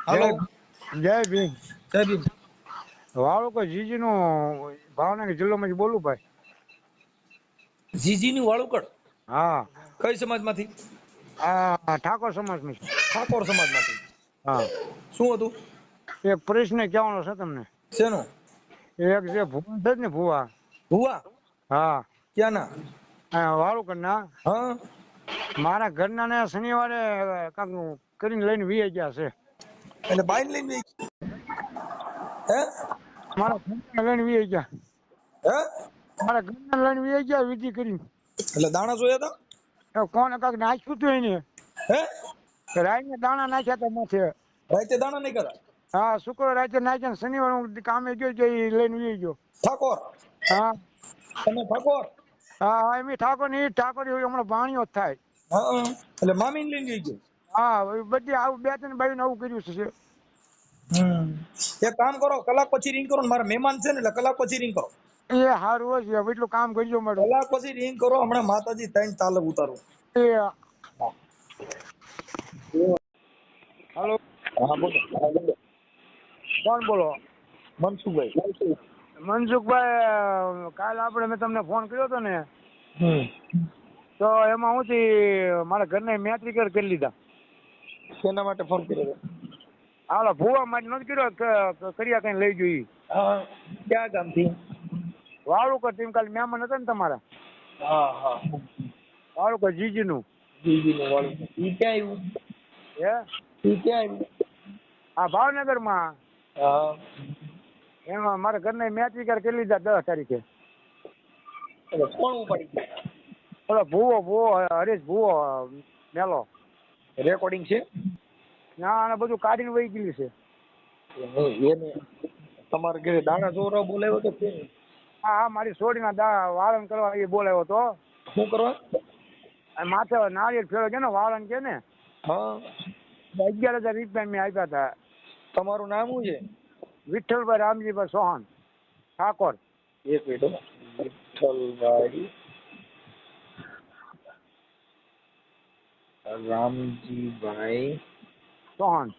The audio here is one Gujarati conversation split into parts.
જય હાલો જય ભીમ. જય ભીમ. વાળુકો જીજી નું ભાવનગર જિલ્લામાંથી બોલું ભાઈ. જીજી નું વાળુકડ હા, કઈ સમાજમાંથી? આ ઠાકોર સમાજની છે. ઠાકોર સમાજમાંથી. હા, શું હતું? એક પ્રશ્ન કહેવાનો છે તમને. શેનો? એક જે ભુવા છે ને ભુવા. ભુવા હા, ક્યાંના? વાળુકડ ના. હા મારા ઘરના ને શનિવારે કાંક કરીને લઈને વી ગયા છે. એટલે બાઈન લઈને બેસી. હે મારા ઘરના લઈને વી ગયા. હે મારા ઘરના લઈને વી ગયા વિધિ કરીને. એટલે દાણા જોયા હતા? કોને કાંક નાખ્યું હતું એને. હે રાઈને દાણા નાખ્યા હતા માથે. રાતે દાણા નહીં કર્યા? હા, શુક્રવાર રાતે નાખ્યા. શનિવાર હું કામે ગયો તો એ લઈને વી ગયો. ઠાકોર? હા તમે ઠાકોર? હા હા, એમ ઠાકોર ની ઠાકોર હમણાં ભાણિયો જ થાય. હા એટલે મામીને લઈને બેસી ગયો. હા, બધી આવું બે ત્રણ બાયું આવું કર્યું છે. એક કામ કરો, કલાક પછી રિંગ કરો ને, મારા મહેમાન છે ને, એટલે કલાક પછી રિંગ કરો. એ હારું હોય છે, એટલું કામ કરજો મારું. કલાક પછી રિંગ કરો, હમણાં માતાજી ત્રણ તાલક ઉતારો. એ હા હાલો, બોલો. કોણ બોલો? મનસુખભાઈ. મનસુખભાઈ, કાલે મેં તમને ફોન કર્યો હતો ને, તો એમાં હું મારા ઘરને મેટ્રિકર કરી લીધા. શેના માટે ફોન કર્યો? હાલો, ભૂવા માટે નથી કર્યો, કર્યા કઈ લઈ જોઈ. હા, ક્યાં ગામથી? વાળુકર ટીમ કાલે મહેમાન હતા ને તમારા. હા હા, વાળુકર જીજી નું. જીજી નું વાળું. ઈ ક્યાં આવ્યું? હે ઈ ક્યાં આવ્યું? આ ભાવનગર માં. હા, એમાં મારા ઘરને મેટ્રિકર કરી લીધા 10 તારીખે. એટલે કોણ ઉપાડી ગયું? ઓલો ભૂવો હરીશ ભૂવો મેલો. રેકોર્ડિંગ છે? ના, આને બધું કાઢીને વહી ગયું છે. એને તમારે ઘરે દાણા ચોરો બોલાવ્યો તો કે? હા હા, મારી છોડીના વાળન કરવા એ બોલાવ્યો હતો. શું કરવા? માથે નારિયેળ ફેરો છે ને, વાળન છે ને. હા, 11,000 રૂપિયા મેં આપ્યા હતા. તમારું નામ શું છે? વિઠ્ઠલભાઈ રામજીભાઈ ચૌહાણ ઠાકોર. એક મિનિટ. વિઠ્ઠલભાઈ રામજીભાઈ ચૌહાણ.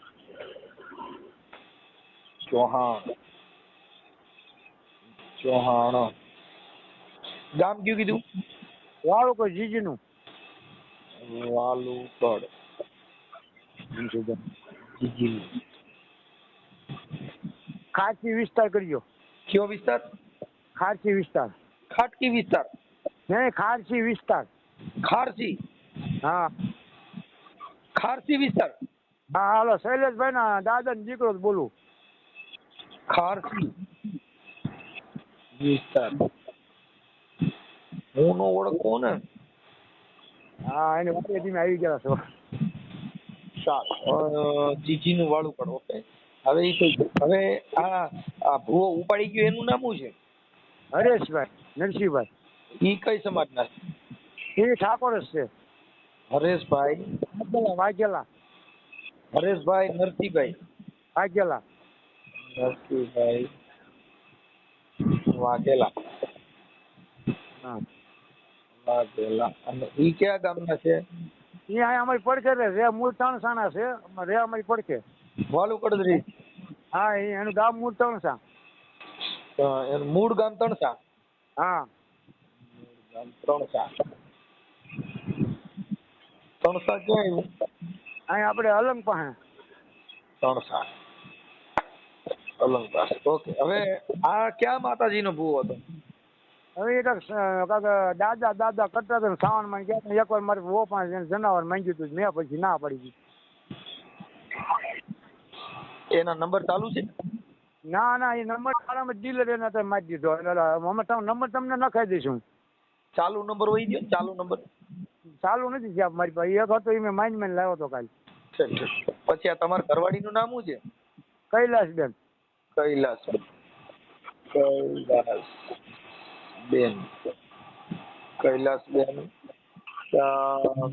ચૌહાણ. ગામ કયું કીધું? વાળુકર જીજી નું. વાલુકડ. જીજી. ખારસી વિસ્તાર કરજો. કયો વિસ્તાર? ખારસી વિસ્તાર. ખાટકી વિસ્તાર? નહીં, ખારસી વિસ્તાર. ખારસી? હા ખારસી વિસ્તાર? હા, હાલો, શૈલેષભાઈ ના દાદા ને દીકરો જ બોલું. ખારસી વિસ્તાર. હું નો ઓળખો ને. હા, એને વાતે ધીમે આવી ગયા છો. જીજી નું વાળું કરો. ઓકે, હવે ઈ થઈ ગયું. હવે આ ભૂવો ઉપાડી ગયો એનું નામ શું છે? હરેશભાઈ નરસિંહભાઈ. ઈ કઈ સમાજના છે? એ ઠાકોર જ છે. હરેશભાઈ. વાઘેલા. હરેશભાઈ નરસિંહભાઈ. વાઘેલા. નરસિંહભાઈ વાઘેલા. હા, વાઘેલા. અને ઈ કયા ગામના છે? એ અહીંયા અમારી પડખે રે મૂળ તણસાના છે. રે અમારી પડખે. વાલુકડ રીત. હા, એનું ગામ મૂળ તણસા. એનું મૂળ ગામ તણસા. હા, ગામ તણસા. તણસા ક્યાં આવ્યું? અહીંયા આપણે અલંગ પાસે. તણસા અલંગ પાસે. ઓકે, હવે આ ક્યાં માતાજી નો ભૂવો હતો? હવે એ કાંક દાદા કરતા હતા ને, શ્રાવણમાં ગયા હતા. એકવાર મારે વો પાસે જનાવર માંગ્યું હતું, મેં પછી ના પડી ગઈ. એના નંબર ચાલુ છે? ના ના, એ નંબર તારામાં ડીલર એને મારી દીધો. એટલે અમે નંબર તમને નખાઈ દઈશું. ચાલુ નંબર હોય ગયો? ચાલુ નંબર ચાલુ નથી થયા મારી પાસે. એક હતો એ મેં માઇન્ડ લાવ્યો હતો કાલે. પછી આ તમારા ઘરવાળી નું નામ શું છે? કૈલાસબેન. કૈલાસ. કૈલાસબેન. કૈલાસબેન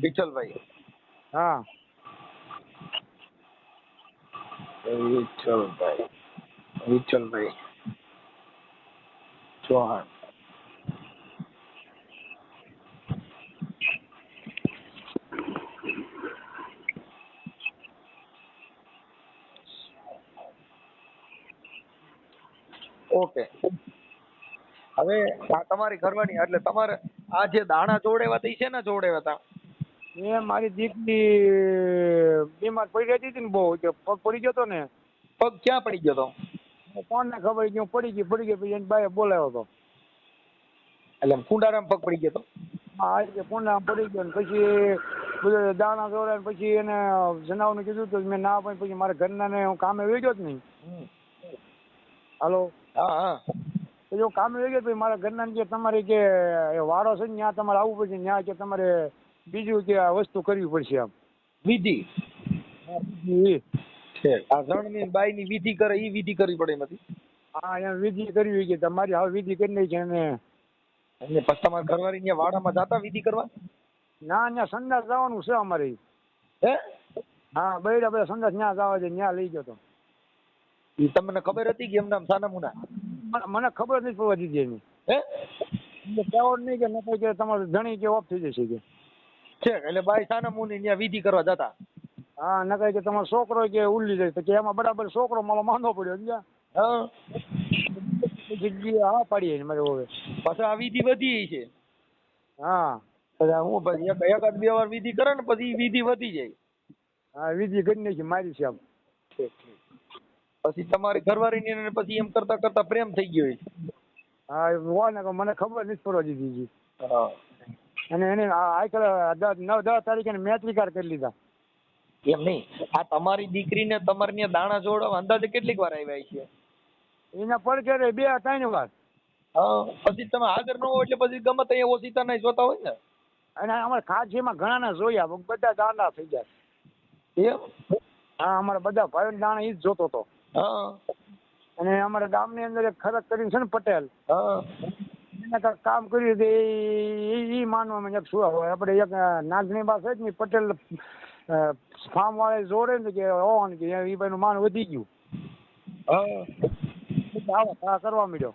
વિઠ્ઠલભાઈ. હા, વિઠ્ઠલભાઈ ચૌહાણ. ઓકે. હવે આ તમારી ઘરવાળી એટલે તમારે આ જે દાણા જોડેવા હતા ઈ શેના જોડેવા હતા? એ મારી દીકરી બીમાર પડી રહેતી હતી ને બહુ, કે પગ પડી ગયો હતો ને. પગ ક્યાં પડી ગયો તો? કોણને ખબર કે હું પડી ગઈ પછી એની બાએ બોલાવ્યો હતો. એટલે કુંડારામ પગ પડી ગયો તો? હા, આ રીતે કોણને પડી ગયો ને પછી બધું દાણા જોડે પછી એને જનાવરને કીધું તો મેં ના પાડી. પછી મારા ઘરના ને હું કામે વહી ગયો જ નહીં. હાલો. હા હા. પછી હું કામે વહી ગયો પછી મારા ઘરના કે તમારે કે વારો છે ને ત્યાં તમારે આવવું પડશે, ત્યાં કે તમારે બીજું કે આ વસ્તુ કરવી પડશે આમ વિધિ. વિધિ. છે આ જણની બાઈની વિધિ કરે ઈ વિધિ કરવી પડે નથી? હા, એમ વિધિ કરવી કે તમારી હવે વિધિ કરી નાખી છે એને. એટલે પછી તમારા ઘરવાળી ત્યાં વાડામાં જાતા વિધિ કરવા? ના, ત્યાં સંદાસ જવાનું છે અમારે. હે? હા, બૈરા બધા સંદાસ ત્યાં જવા છે, ત્યાં લઈ ગયો તો. ઈ તમને ખબર હતી કે એમ નામ સાના મુના? મને ખબર નથી પડવા દીધી એની. હે? કહેવાનું નહીં કે નકર કે તમારું ધણી કે ઓફ થઈ જશે કે. છે એટલે બાઈ સાના મુની ત્યાં વિધિ કરવા જતા? હા, નકર કે તમારો છોકરો કે ઉલ્લી જાય તો કે એમાં બરાબર છોકરો મારો માંદો પડ્યો સમજ્યા. હા. જગ્યાએ હા પાડીએ મારે હવે. પાછા આ વિધિ વધી છે. હા. એટલે હું પછી એકાદ બે વાર વિધિ કરે ને પછી ઈ વિધિ વધી જાય. હા, વિધિ કરી નાખી મારી છે આમ. પછી તમારી ઘરવાળી ને પછી એમ કરતા કરતા પ્રેમ થઈ ગયો. હા, હોય ને મને ખબર નથી પડવા દીધી. હા. અને એને આજકાલ 9-10 તારીખે મેત્રિકાર કરી લીધા. એમ નહીં, આ તમારી દીકરીને તમારે ત્યાં દાણા જોડવા અંદાજે કેટલીક વાર આવ્યા છે? એના પડકે 2-3 વાર. હા. પછી તમે આગળ ન હોય એટલે પછી ગમે ત્યાં ઓછીતા નહીં જોતા હોય ને. અને અમારે ખાસીમાં ઘણાને જોયા, બધા દાંડા થઈ ગયા. એમ? હા, અમારા બધા ભાઈઓ દાણા ઈ જ જોતો હતો. હા. અને અમારા ગામની અંદર એક ખરક કરીને છે ને પટેલ, હા. એને કાંઈક કામ કર્યું એ માનવામાં એક શું હોય આપણે એક નાગની બા છે ને પટેલ ફાર્મ વાળા જોડે ને કે ઓન કે એ ભાઈનું માન વધી ગયું. હા. હા, કરવા માંડ્યો.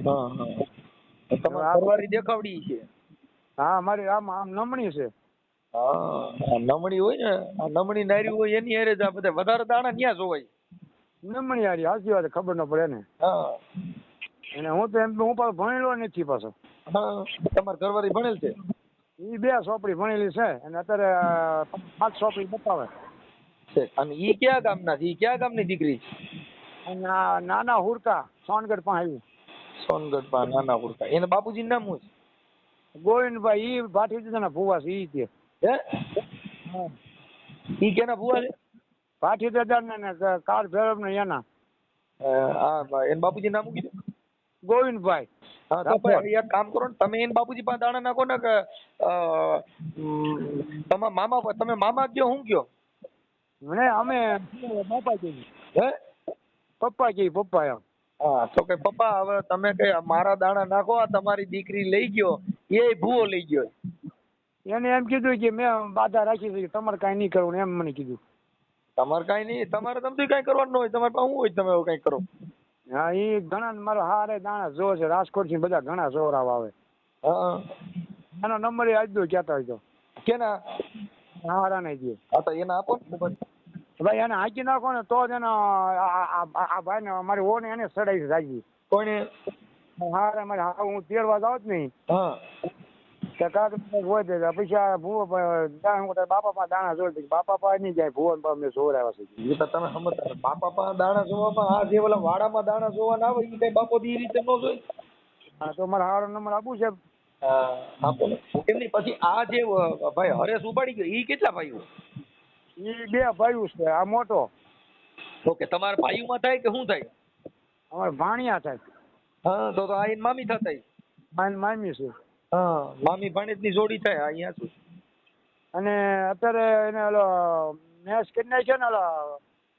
હા હા. તમારી ઘરવાળી દેખાવડી છે? હા, મારી આમ નમણી છે. હા, નમણી હોય ને, આ નમણી નારી હોય એની હારે જ આ બધા વધારે દાણા ન્યા જોવાય. નમણી હારી સાચી વાત, ખબર ન પડે ને. હા. અને હું તો એમ હું પાછો ભણેલો નથી પાછો. હા. તમારી ઘરવાળી ભણેલ છે? એ 2 ચોપડી ભણેલી છે અને અત્યારે 5 ચોપડી બતાવે છે. અને ઈ કયા ગામના છે? ઈ કયા ગામની દીકરી છે? અને આ નાના હુરકા સોનગઢ પણ આવ્યું. સોનગઢ માં નાના હુરકા. એના બાપુજીનું નામ શું છે? ગોવિંદભાઈ. ઈ ભાઠી દીધાના ભુવા છે ઈ કે. હે? હા. ઈ કેના ભુવા છે? ભાઠી દાદા ને કાર ભેરવ ને એના. હા, એના બાપુજી નામ શું કીધું? ગોવિંદભાઈ. હા, તો ભાઈ એક કામ કરો ને, તમે એના બાપુજી પાસે દાણા નાખો ને કે તમારા મામા, તમે મામા કયો હું કયો? મને અમે બાપા કહીએ. હે? પપ્પા કહીએ, પપ્પા એમ. હા, તો કે પપ્પા હવે તમે કઈ મારા દાણા નાખો, આ તમારી દીકરી લઈ ગયો, એ ભૂવો લઈ ગયો. એને એમ કીધું કે મેં બાધા રાખી છે, તમારે કાંઈ નહીં કરવું એમ મને કીધું. તમારે કાંઈ નહીં, તમારે તમને કાંઈ કરવાનું ન હોય, તમારે પાસે શું હોય તમે એવું કાંઈ કરો. હા, એ ઘણા મારો હારે દાણા જો છે, રાજકોટ થી બધા ઘણા જોરાવ આવે. હા. એનો નંબર એ આજ દો કહેતા હોય તો. કેના? હારા નહીં દે. હા, તો એને આપો ને ખબર. ભાઈ એને હાંકી નાખો ને તો જ એનો આ ભાઈ ને અમારી ઓને એને સડાઈ રાખી. કોને? હારે મારે હા હું તેડવા જાઉં જ નહીં. હા. કાકા હોય છે પછી ભૂવો બાપા પાસે દાણા જોઈ બાપા પાસે નહીં જાય ભૂવો મેં જોરાવ્યા છે. એ તો તમે સમજતા બાપા પાસે દાણા જોવામાં આ જે ઓલા વાડામાં દાણા જોવાના આવે એ કઈ બાપો એ રીતે ન જોઈ. હા, તો મારે હારો નંબર આપું છે. હા, આપો ને. એમની પછી આ જે ભાઈ હરેશ ઉપાડી ગયો એ કેટલા ભાઈઓ? એ 2 ભાઈઓ છે, આ મોટો. ઓકે, તમારા ભાઈઓમાં થાય કે શું થાય? અમારે ભાણિયા થાય. હા, તો આ એની મામી થતા. મામી છે. હા, મામી ભાણેજની જોડી થાય અહીંયા શું. અને અત્યારે એને ઓલો મેચ કરી નાખ્યો ને ઓલો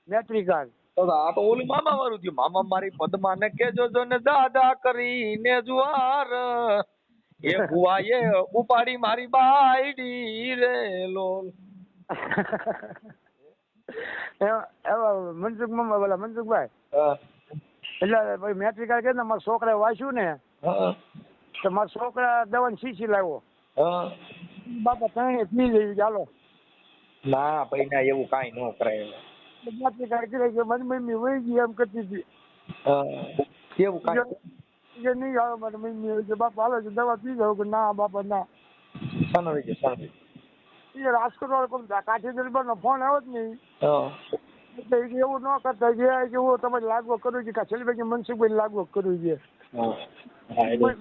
મેટ્રિકાર. તો આ તો ઓલું મામા વાળું થયું. મામા મારી પદ્મા ને કેજો જો ને દાદા કરીને જુવાર એ ભુવાએ ઉપાડી મારી બાયડી રે લોલ. એવા મનસુખભાઈ હા. એટલે ભાઈ મેટ્રિકાર કે ને મારા છોકરાએ વાંચ્યું ને હા. તો મારા છોકરા દવાની શીશી લાવ્યો. હા. બાપા ત્રણે પી લેવી ચાલો. ના ભાઈ ના, એવું કાંઈ ન કરાય. મેટ્રિકાર કરે કે મારી મમ્મી વહી ગઈ એમ કરતી હતી. કેવું કાંઈ એ નહીં આવે મારી મમ્મી કે બાપા હાલો છે દવા પી જાવ કે ના બાપા ના. સાનો રહી ગયો એ રાજકોટ વાળો કોઈ કાઠી દરબારનો ફોન આવ્યો જ નહીં. હા એટલે એ કે એવું ન કરતા કે હું તમારે લાગવગ કરવું છે કે છેલ્લી મનસુખભાઈ લાગવગ કરવું છે. હા એટલે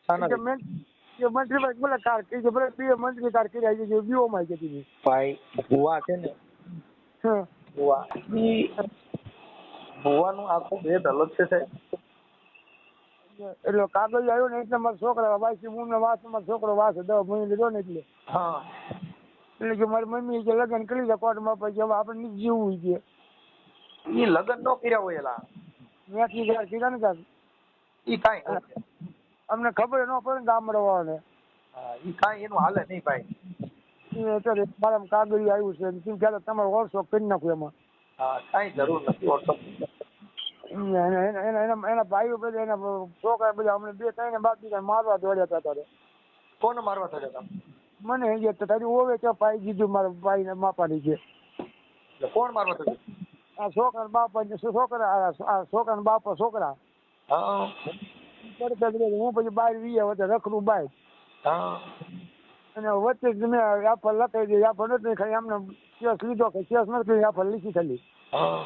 સાના કે મંત્રીભાઈ બોલે કાર કે બરાબર બે મંત્રી કાર કરી આવી છે બીઓમાં કે હતી. ભાઈ ભુવા છે ને હા ભુવા ભુવાનું આખું ભેદ અલગ છે સાહેબ. એટલે કાગળ આવ્યો ને એટલે મારા છોકરા વાસી મૂળ વાસ મારો છોકરો વાસે 10 મહિને લીધો ને એટલે. હા એટલે કે મારી મમ્મી કે લગ્ન કરી દે કોર્ટમાં પછી હવે આપણે નથી જીવવું છે. ઈ લગ્ન નો કર્યા હોય એલા મેં કીધા ને કાંઈ ઈ કાંઈ ન અમને ખબર ન પડે ને ગામડાવાળાને. હા ઈ કાંઈ એનું હાલે નહીં ભાઈ. એ અત્યારે મારા કાગળ આવ્યું છે તેમ ક્યારે તમારે વર્ષો કરી નાખું એમાં. હા કાંઈ જરૂર નથી હોતો. એના ભાઈઓ બધા એના છોકરા બધા અમને 2-3 બાપ દીકરા મારવા દોડ્યા હતા ત્યારે. કોને મારવા થયા હતા? મને એ તારી ઓવે કે પાઈ દીધું મારા ભાઈને માપાની છે. એટલે કોણ મારવા થયું? આ છોકરા બાપા છોકરા આ છોકરા બાપા છોકરા. હા હું પછી બહાર વીએ વચ્ચે રખડું બહાર. હા અને વચ્ચે જ મેં યાફર લખાઈ દે યાફર નથી ખાલી એમને કેસ લીધો કે કેસ નથી યાફર લીધી ખાલી. હા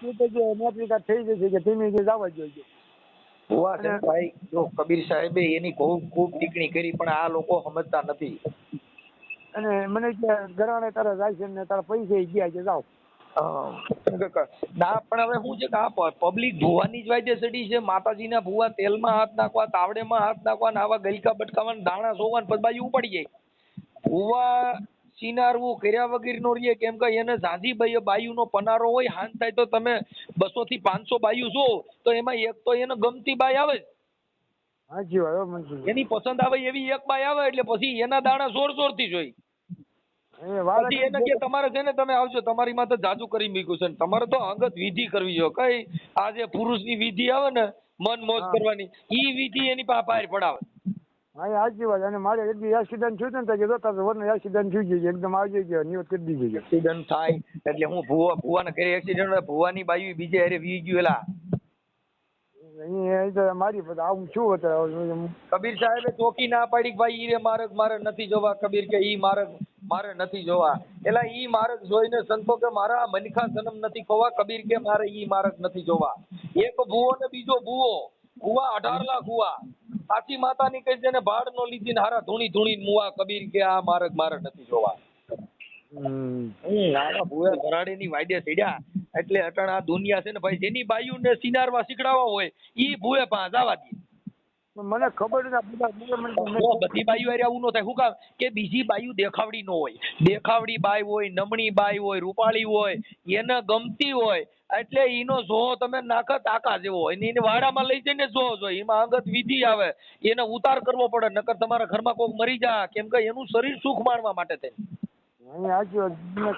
એ તો જે નોકરી કાર્ડ થઈ જશે કે ધીમે ધીમે જવા જોઈએ. ભુવા છે ને ભાઈ જો કબીર સાહેબે એની ખૂબ ટીકણી કરી પણ આ લોકો સમજતા નથી. અને મને કે ઘરાણે તારા જાય છે ને તારા પૈસા ગયા છે જાઓ. ના પણ હવે શું છે કે આ પબ્લિક ભુવાની જ વાજે ચડી છે. માતાજીના ભુવા તેલમાં હાથ નાખવા તાવડેમાં હાથ નાખવા ને આવા ગલકા બટકાવા દાણા સોવા ને પછી ઉપાડી જાય. ભુવા સિનારવું કર્યા વગર નો રહીએ કેમ કે એને ઝાંઝી બાયુનો પનારો હોય હાન થાય તો તમે 200 થી 500 બાયુ જો તો એમાં એક તો એને ગમતી બાઈ આવે. હાજી વાત મનસુખ એની પસંદ આવે એવી એક બાઈ આવે એટલે પછી એના દાણા જોર થી જોઈ. પછી એને કે તમારે છે ને તમે આવજો તમારી માથે જાદુ કરી મૂક્યું છે તમારે તો અંગત વિધિ કરવી જોઈએ. કઈ આ જે પુરુષની વિધિ આવે ને મન મોજ કરવાની ઈ વિધિ એની પાસે બહાર પડાવે. હા હાજી વાત. અને મારે એક એક્સિડન્ટ થયું ને તો જોતા વરનો એક્સિડન્ટ થઈ ગયો એકદમ આવી ગયો નિવત કરી દીધી. એક્સિડન્ટ થાય એટલે હું ભુવાને કરી એક્સિડન્ટ ભુવાની બાયુ બીજે હારે વી ગયું એલા. મારી આવું શું અત્યારે કબીર સાહેબે ચોકી ના પાડી કે ભાઈ ઈ માર્ગ મારે નથી જોવા. કબીર કે ઈ માર્ગ મારે નથી જોવા. એલા ઈ માર્ગ જોઈને સંતો કે મારા મનખા જન્મ નથી ખોવા. કબીર કે મારે ઈ માર્ગ નથી જોવા. એક ભુવો ને બીજો ભુવો ભુવા 18 લાખ હુવા સાચી માતાની કઈ જેને ભાડ નો લીધી ને હારા ધૂણી મુવા. કબીર કે આ માર્ગ મારે નથી જોવા. નાના ભુવે ભરાડીની વાયદે ચડ્યા એટલે અટણ આ દુનિયા છે ને ભાઈ જેની બાયુ ને સિનારવા શીખડાવવા હોય ઈ ભુવે પાસે જવા દે. મને ખબર નથી બધી બાયુ હારે આવું ન થાય. શું કામ કે બીજી બાયુ દેખાવડી ન હોય. દેખાવડી બાઈ હોય નમણી બાઈ હોય રૂપાળી હોય એને ગમતી હોય એટલે ઈનો જોહો તમે નાખા તાકા જેવો હોય એને વાડામાં લઈ જઈને જોવો જોઈએ. એમાં અંગત વિધિ આવે એને ઉતાર કરવો પડે નકર તમારા ઘરમાં કોઈક મરી જા કેમ કે એનું શરીર સુખ માણવા માટે થઈને.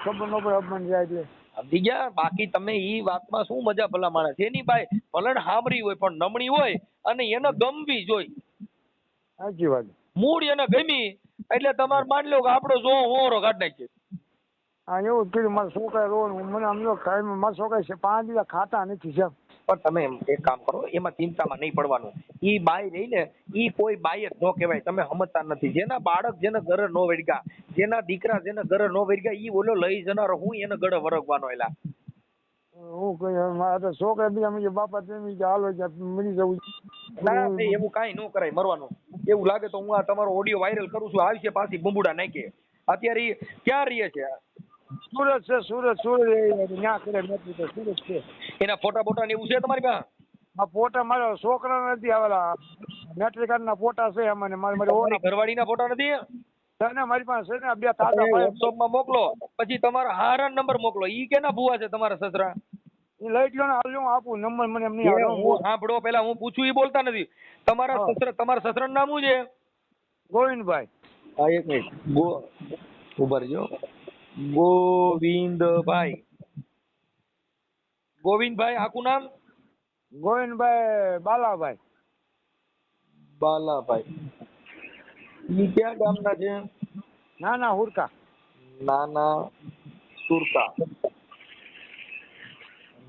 ખબર ન પડે અપમાન જાય એટલે સમજી ગયા. બાકી તમે ઈ વાતમાં શું મજા ભલા માણસ એની ભાઈ ભલણ હામરી હોય પણ નમણી હોય અને એને ગમવી જોઈ. સાચી વાત. મૂળ એને ગમી એટલે તમારે માની લો કે આપણો જો હોરો કાઢ નાખીએ. હા એવું જ કર્યું. મારા છોકરા રોવાનું મને આમ મારા છોકરા છે 5 દિવસ ખાતા નથી સાહેબ. પણ તમે એક કામ કરો એમાં ચિંતામાં નહીં પડવાનું. ઈ બાઈ રહી ને ઈ કોઈ બાઈ જ ન કહેવાય. તમે સમજતા નથી. જેના બાળક જેને ઘરે નો વળગ્યા જેના દીકરા જેને ઘરે નો વળગ્યા ઈ ઓલો લઈ જનારો હું એને ગળે વરગવાનો એલા. હું કઈ મારા છોકરા બીજા બાપા તેમ હાલો મરી જવું. ના એવું કાંઈ ન કરાય મરવાનું. એવું લાગે તો હું આ તમારો ઓડિયો વાયરલ કરું છું આવશે પાછી બુંબુડા નાખે. અત્યારે ઈ ક્યાં રહીએ છે? સુરત છે સુરત ત્યાં કરે નથી તો સુરત છે. એના ફોટા બોટા ને એવું છે તમારી પાસે? આ ફોટા મારા છોકરા નથી આવેલા મેટ્રિક કાર્ડ ના ફોટા છે મને મારી ઘરવાળી ના ફોટા નથી? મારી પાસે છે ને 2 તાજા વોટ્સઅપ માં મોકલો પછી તમારા હારા નંબર મોકલો. ઈ કેના ભુવા છે તમારા સસરા? એ લઈ ગયો ને હાલ હું આપું નંબર મને એમ નહીં આવે. સાંભળો પેલા હું પૂછું ઈ બોલતા નથી. તમારા સસરાનું નામ શું છે? ગોવિંદભાઈ. હા એક મિનિટ ઉભા રહેજો. ગોવિંદભાઈ. ગોવિંદભાઈ આખું નામ? ગોવિંદભાઈ બાલાભાઈ. બાલાભાઈ. ઈ ક્યાં ગામના છે? નાના હુરકા. નાના સુરકા.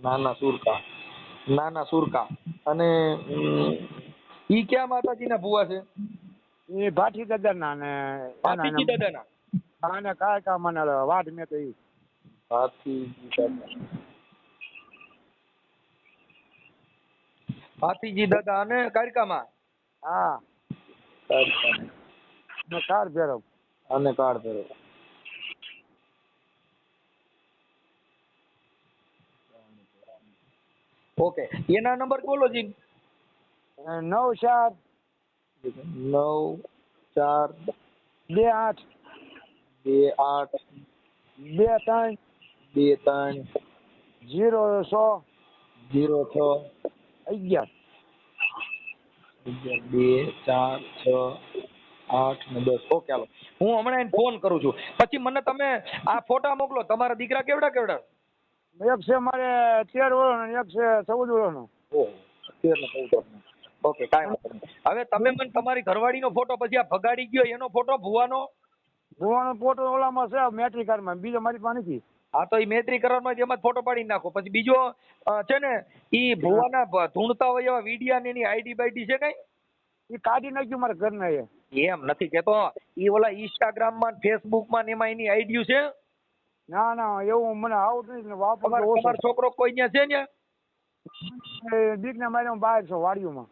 નાના સુરકા. નાના સુરકા. અને ઈ ક્યાં માતાજીના ભુવા છે? એ ભાઠી દાદાના ને ભાતીજી દાદાના. આને કાકા મને વાડ મેં તો ઈ ભાતીજી દાદા અને કારકામાં. હા ને કાર ફેરવ અને કાળ ભેરો. ઓકે, એના નંબર બોલો જી. 9 4 9 4 2 8 2 8 2 3 2 3 0 6 0 6 11 2 4 6 8 ને 10. ઓકે હાલો, હું હમણાં એને ફોન કરું છું. પછી મને તમે આ ફોટા મોકલો. તમારા દીકરા કેવડા કેવડા? એક છે મારે 13 વર્ષનો ને એક છે 14 વર્ષનો. ઓહો, 13 ને 14. ઓકે, કાંઈ વાંધો નહીં. હવે તમે મને તમારી ઘરવાળીનો ફોટો, પછી આ ભગાડી ગયો એનો ફોટો, ભુવાનો. ભુવાનો ફોટો ઓલામાં છે મેટ્રિક કાર્ડમાં, બીજો મારી પાસે નથી. હા, તો એ મૈત્રી કરવામાં જ એમાં જ ફોટો પાડી નાખો. પછી બીજો છે ને ઈ ભુવાના ધૂણતા હોય એવા વિડિયા ને એની આઈડી બાઈડી છે કઈ? એ કાઢી નાખ્યું મારા ઘરના એ. એમ નથી કેતો, ઈ ઓલા ઇન્સ્ટાગ્રામ માં ફેસબુક માં ને એમાં એની આઈડી છે? ના ના એવું મને આવડતું નથી ને વાપરતો ઓછો. તમારો છોકરો કોઈ ત્યાં છે ને? દીકને મારે હું બહાર છું વાડીઓમાં.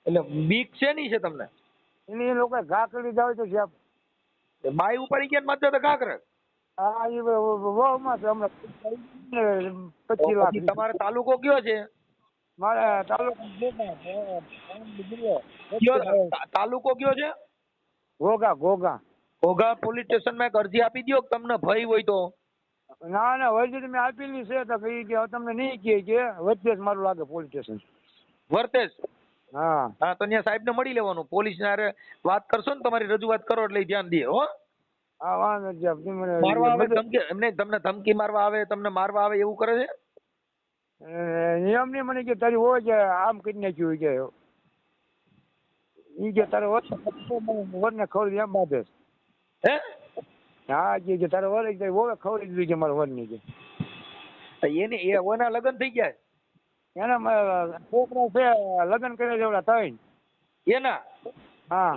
એટલે બીક છે નહીં છે તમને? એને એ લોકો ઘા કરી જાવ તો સાહેબ બાઈ ઉપર ગયા માત્ર તો ઘા કરે. હા એ વહુમાં છે હમણાં 25 લાખ. તમારે તાલુકો કયો છે? મારે તાલુકો તાલુકો કયો છે? ઘોઘા. ઘોઘા પોલીસ સ્ટેશન માં એક અરજી આપી દો, તમને ભય હોય તો. ના ના વૈદ્ય મેં આપેલી છે તો કઈ કે તમને નહીં કે વચ્ચે જ મારું લાગે પોલીસ સ્ટેશન વર્તેજ. હા હા, તો ત્યાં સાહેબ ને મળી લેવાનું. પોલીસ ને વાત કરશો ને, તમારી રજૂઆત કરો એટલે ધ્યાન દે. હો, હા વાંધો નથી. મારવા આવે ધમકી, એમને તમને ધમકી મારવા આવે, તમને મારવા આવે એવું કરે છે? નિયમ ની મને કે તારી હોય કે આમ કરી નાખ્યું કે ઈ કે તારે વર ને ખવડી એમ બાંધે. હે? હા કે તારે વર ખવડી દીધું કે મારા વર ની કે એની ઓના લગ્ન થઈ ગયા? એના છોકરા છે લગ્ન કરે છે ઓલા 3 એના. હા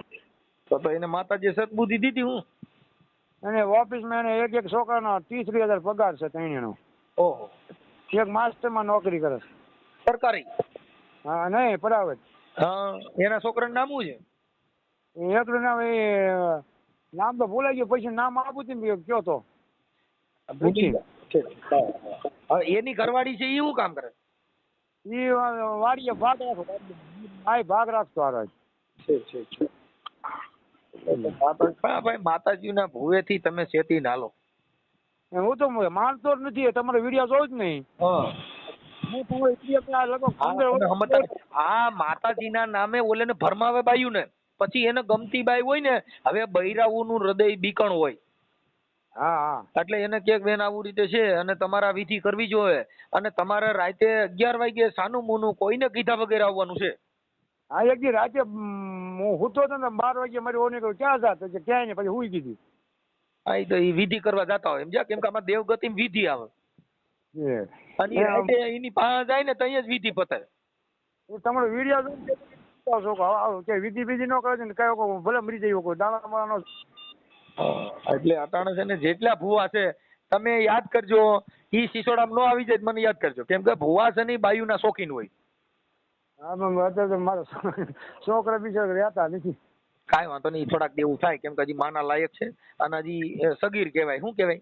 તો એને માતાજી સદબુદ્ધિ દીધી. હું અને ઓફિસમાં એને એક છોકરાનો 30,000 પગાર છે 3 નો. ઓહો. એક માસ્ટરમાં નોકરી કરે છે. સરકારી? હા નહીં પ્રાઇવેટ. હા, એના છોકરાનું નામ શું છે? એકનું નામ નામ તો ભૂલાઈ ગયું, પછી નામ આપું છું કયો તો. એની ઘરવાળી છે એ શું કામ કરે? ઈ વાડીએ ભાગ રાખો. આ ભાગ રાખતો આ છે. ભાઈ માતાજીના ભુવેથી તમે શેતી નાલો. હું તો માનતો જ નથી. તમારો વિડીયો જોઉં જ નહીં. આ માતાજીના નામે ઓલેને ભરમાવે બાયું ને, પછી એને ગમતી બાઈ હોય ને, હવે બૈરાઓનું હૃદય બીકણ હોય. હા એટલે એને ક્યાંક બેન આવું રીતે છે અને તમારા વિધિ કરવી જોઈએ. અને તમારે રાતે 11 વાગે સાનું મુનું કોઈને કીધા વગેરે આવવાનું છે. હા એક દી રાતે હું સૂતો હતો ને 12 વાગે મારી ઓને કહ્યું ક્યાં જાત કે ક્યાંય ને પછી હુઈ ગઈ. હા, એ તો એ વિધિ કરવા જતા હોય એમ, કેમ કે આમાં દેવગતિમાં વિધિ આવે. અને એ રાતે એની પાસે જાય ને ત્યાં જ વિધિ પતાય. તમારો વિડીયો કે વિધિ ન કરે ને કયો ભલે મરી જાય કોઈ દાણા માવાનો. એટલે અટાણે છે ને જેટલા ભુવા છે તમે યાદ કરજો. ઈ સિસોડામાં નો આવી જાય મને યાદ કરજો, કેમ કે ભુવા છે ને બાયુના શોખીન હોય. હા મારા છોકરા બીજા રહેતા નથી. કાંઈ વાંધો નહીં, થોડાક દેવું થાય, કેમ કે હજી માના લાયક છે અને હજી સગીર કહેવાય. શું કહેવાય?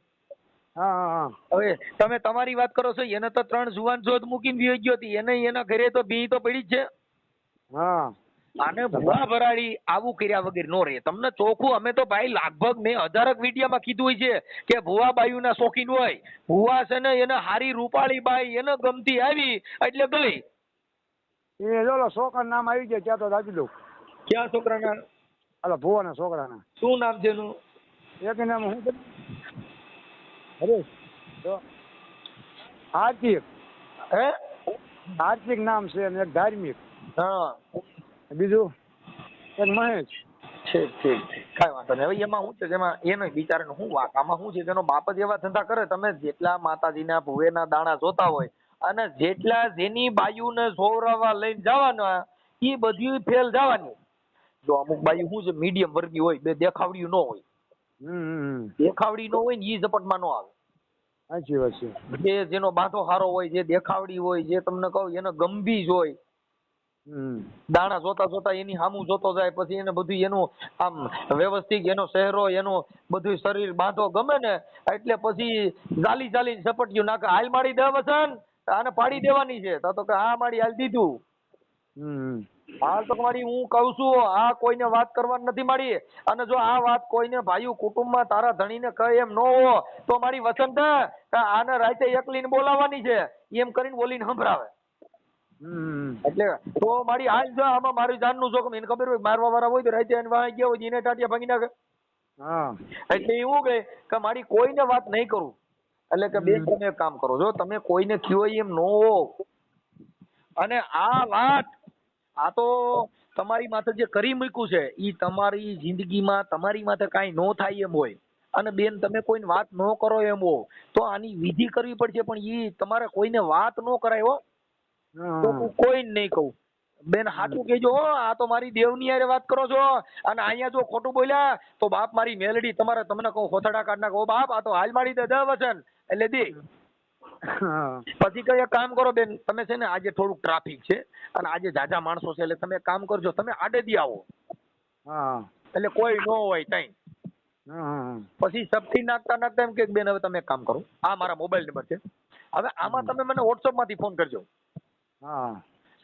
હા હવે તમે તમારી વાત કરો છો, એને તો 3 જુવાન જોત મૂકીને બી ગયો હતી. એને એના ઘરે તો બી તો પડી જ છે. હા આને ભુવા ભરાડી આવું કર્યા વગર નો રહે. તમને ચોખ્ખું અમે તો ભાઈ લગભગ મેં 1000 વિડીયોમાં કીધું હોય છે કે ભુવા બાયુના શોખીન હોય. ભુવા છે ને એને હારી રૂપાળી બાઈ એને ગમતી આવી એટલે ગઈ. એ જો છોકરા નામ આવી જાય ત્યાં તો આપી દઉં. ક્યાં છોકરાના? અલા ભુવાના છોકરાના. શું નામ છે એનું? એક નામ હું અરે હાર્દિક. હે? હાર્દિક નામ છે અને એક ધાર્મિક. હા. બીજું એક મહેશ. ઠીક. કાંઈ વાંધો નહીં. હવે એમાં શું છે, એમાં એનો બિચારાનો શું વાંક? આમાં શું છે, એનો બાપ જ એવા ધંધા કરે. તમે જેટલા માતાજીના ભુવેના દાણા જોતા હોય અને જેટલા જેની બાયુને જોવરાવા લઈને જવાના એ બધી ફેલ જવાની. જો અમુક બાયુ શું છે મીડિયમ વર્ગી હોય, બે દેખાવડી ન હોય. દેખાવડી ન હોય ને એ ઝપટમાં ન આવે. સાચી વાત છે. જે જેનો બાંધો સારો હોય, જે દેખાવડી હોય, જે તમને કહું એને ગંભીર હોય, દાણા જોતા જોતા એની સામું જોતો જાય, પછી એને બધું એનું આમ વ્યવસ્થિત એનો ચહેરો એનું બધું શરીર બાંધો ગમે ને એટલે પછી ચાલી ચાલી ઝપટિયું નાખે, હાલ મારી દે વસન આને પાડી દેવાની છે તો કે હા મારી હાલ દીધું. હાલ તો મારી હું કઉ છું આ કોઈને વાત કરવાની નથી મારી. અને જો આ વાત કોઈને ભાઈ કુટુંબમાં તારા ધણીને કહે એમ ન હો તો મારી વસંત આને રાતે એકલીને બોલાવવાની છે એમ કરીને બોલીને સંભળાવે. એટલે તો મારી હાલ જો આમાં મારી જાનનું જોખમ એને ખબર હોય મારવા વાળા હોય તો રાતે એને વાંહી ગયા હોય એને ટાટિયા ભાંગી નાખે. એટલે એવું કે મારી કોઈને વાત નહીં કરું. એટલે કે બેન તમે એક કામ કરો, જો તમે કોઈને કયો એમ ન હો અને આ વાત આ તો તમારી માથે જે કરી મૂક્યું છે એ તમારી જિંદગીમાં તમારી માથે કાંઈ ન થાય એમ હોય અને બેન તમે કોઈને વાત ન કરો એમ હો તો આની વિધિ કરવી પડશે. પણ એ તમારે કોઈને વાત ન કરાય હો તો હું કોઈને નહીં કહું. બેન સાચું કહેજો હો, આ તો મારી દેવની હારે વાત કરો છો અને અહીંયા જો ખોટું બોલ્યા તો બાપ મારી મેલડી તમારે તમને કહું હોથડા કાઢ નાખો બાપ આ તો હાલ મારી દે વચન એટલે દે. પછી કઈ એક કામ કરો બેન, તમે છે ને આજે થોડુંક ટ્રાફિક છે અને આજે જાજા માણસો છે એટલે તમે એક કામ કરજો, તમે આડેદી આવો એટલે કોઈ ન હોય કઈ. પછી સબથી નાખતા નાખતા એમ કે બેન હવે તમે એક કામ કરો, આ મારા મોબાઈલ નંબર છે, હવે આમાં તમે મને વોટ્સઅપ માંથી ફોન કરજો.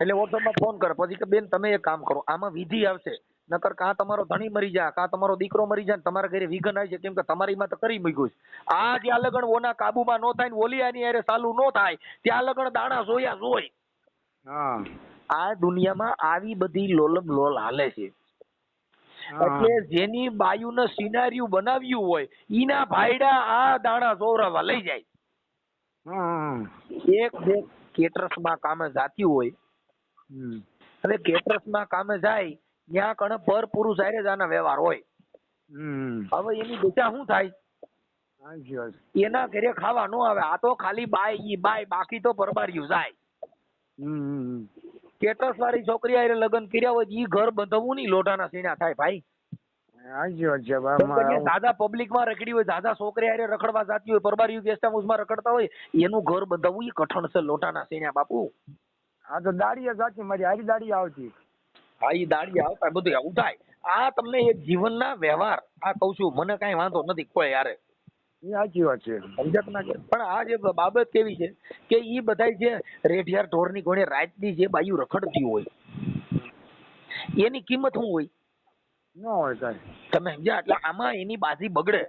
એટલે વોટ્સઅપ માં ફોન કરે પછી કે બેન તમે એક કામ કરો, આમાં વિધિ આવશે નકર કાં તમારો ધણી મરી જાય કાં તમારો દીકરો મરી જાય તમારા ઘરે વિઘન આવી છે કેમ કે તમારી માં તો કરી મૂક્યું છે. આ જ્યાં લગન ઓના કાબુમાં ન થાય ને ઓલી આની હારે ચાલુ ન થાય ત્યાં લગન દાણા જોયા જોઈ. આ દુનિયામાં આવી બધી લોલમ લોલ હાલે છે. એટલે જેની બાયુને સિનારિયું બનાવ્યું હોય ઈના ભાઈડા આ દાણા જોવરાવા લઈ જાય. એક બે કેટરસ માં કામે જાતી હોય અને કેટરસ માં કામે જાય ત્યાં કણે પર પુરુષ હારે જ આના વ્યવહાર હોય. હવે એની બેટા શું થાય એના ઘરે ખાવા ન આવે, આ તો ખાલી બાય ઈ બાય બાકી તો પરબાર્યું જાય. કેટરસ વાળી છોકરી હારે લગ્ન કર્યા હોય ઈ ઘર બંધવું નહીં લોઢાના સીણા થાય ભાઈ. દાદા પબ્લિક માં રખડી હોય, દાદા છોકરી હારે રખડવા જતી હોય, પરબાર્યું ગેસ્ટ હાઉસ માં રખડતા હોય એનું ઘર બંધાવવું ઈ કઠણ છે લોટાના સીણા બાપુ. આ તો દાડી જાતી મારી હારી દાડી આવતી. હા ઈ દાડી આવતા બધું આવું થાય. આ તમને એક જીવનના વ્યવહાર આ કઉ છું, મને કઈ વાંધો નથી કોઈ યારે. સાચી વાત છે સમજત ના કે પણ આ જે બાબત કેવી છે કે ઈ બધા જે રેઢિયાર ઢોરની ઘોડે રાતની જે બાયુ રખડતી હોય એની કિંમત શું હોય ન હોય કઈ તમે સમજ્યા. એટલે આમાં એની બાજી બગડે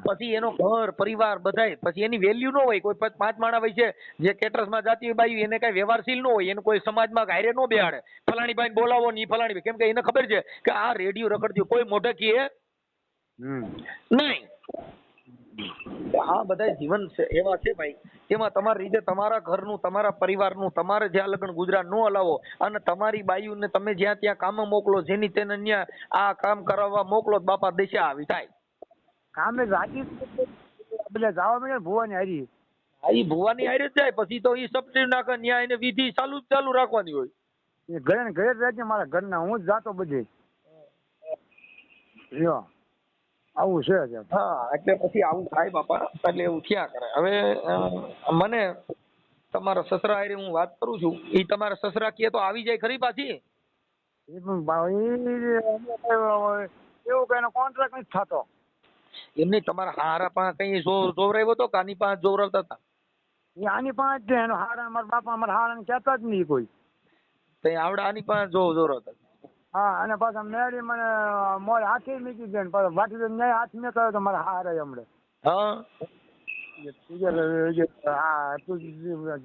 પછી એનો ઘર પરિવાર બધાય પછી એની વેલ્યુ ન હોય. કોઈ 5 માણા હોય છે જે કેટરસ માં જાતી હોય બાયુ એને કઈ વ્યવહારશીલ ન હોય, એને કોઈ સમાજમાં હારે ન બેહાડે ફલાણી ભાઈ બોલાવો ની ફલાણી કેમ કે એને ખબર છે કે આ રેડિયો રખડતી કોઈ મોઢે કીએ નહીં. આ બધા જીવન છે એવા છે ભાઈ, એમાં તમારી રીતે તમારા ઘરનું તમારા પરિવારનું તમારે જ્યાં લગ્ન ગુજરાત ન હલાવો અને તમારી બાયુને તમે જ્યાં ત્યાં કામ મોકલો જેની તેને ત્યાં આ કામ કરાવવા મોકલો બાપા દિશા આવી થાય. કામે રાજી એટલે જવા મળે ભુવાની હારી. હા ઈ ભુવાની હારી જ જાય પછી તો ઈ સબસિડી નાખે ત્યાં એને વિધિ ચાલુ રાખવાની હોય. એ ઘરે ને ઘરે જ રહેજે મારા ઘરના, હું જ જાતો બધે. આવું છે. હા એટલે પછી આવું થાય બાપા, એટલે એવું થયા કરે. હવે મને તમારા સસરા હારે હું વાત કરું છું, એ તમારા સસરા કહે તો આવી જાય ખરી પાછી? એ પણ એવું કઈ કોન્ટ્રાક્ટ નથી થતો. એમની તમારા હારા પાસે કઈ જોવરાવ્યો હતો કે આની પાસે જોવરાવતા હતા? એ આની પાંચ છે એનો હારા, મારા બાપા મારા હારા ને કહેતા જ નહીં કોઈ. તો આવડા આની પાસે જોવરાવતા? હા અને પાછા મેળી મને મોડે હાથી મૂકી દે પાછા વાટી ન્યાય હાથ મેં કર્યો તો મારા હારે હમણે.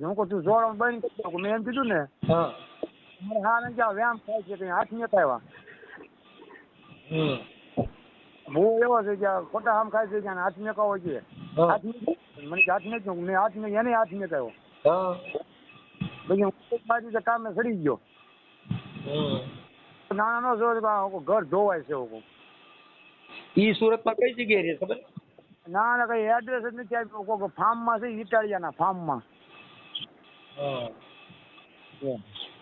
હું કહું તું જોડો બંધ કરી દઉં મેં એમ કીધું ને મારા હારે ક્યાં વ્યાયામ થાય છે કઈ હાથ મેં આવ્યા. હું એવો છે કે ખોટા આમ ખાય છે કે હાથ મેં કહો છે હાથ મને હાથ મેં મેં હાથ મેં એને હાથ મેં કહ્યો પછી હું મારી કામે સડી ગયો. ના નો જો ઘર ધોવાય છે. ઈ સુરત માં કઈ જગ્યાએ રહે ખબર? ના કઈ એડ્રેસ જ નથી આપ્યું. ફાર્મ માં છે ઇટાલિયાના ફાર્મ માં.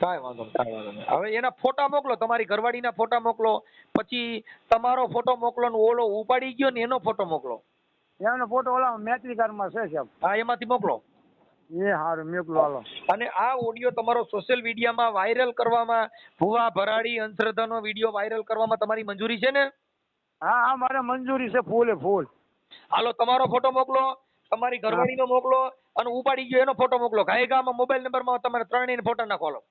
કાંઈ વાંધો નહીં. હવે એના ફોટા મોકલો, તમારી ઘરવાળીના ફોટા મોકલો, પછી તમારો ફોટો મોકલો ને ઓલો ઉપાડી ગયો ને એનો ફોટો મોકલો. એનો ફોટો ઓલા મેત્રી કાર્ડમાં છે સાહેબ. હા, એમાંથી મોકલો. એ હારું મોકલો હાલો. અને આ ઓડિયો તમારો સોશિયલ મીડિયામાં વાયરલ કરવામાં, ભુવા ભરાડી અંધશ્રદ્ધાનો વિડીયો વાયરલ કરવામાં તમારી મંજૂરી છે ને? હા હા મારે મંજૂરી છે ફૂલે ફૂલ. હાલો, તમારો ફોટો મોકલો, તમારી ઘરવાળીનો મોકલો અને ઉપાડી ગયો એનો ફોટો મોકલો. ગાયગામાં મોબાઈલ નંબરમાં તમારે ત્રણેયને ફોટા નાખો.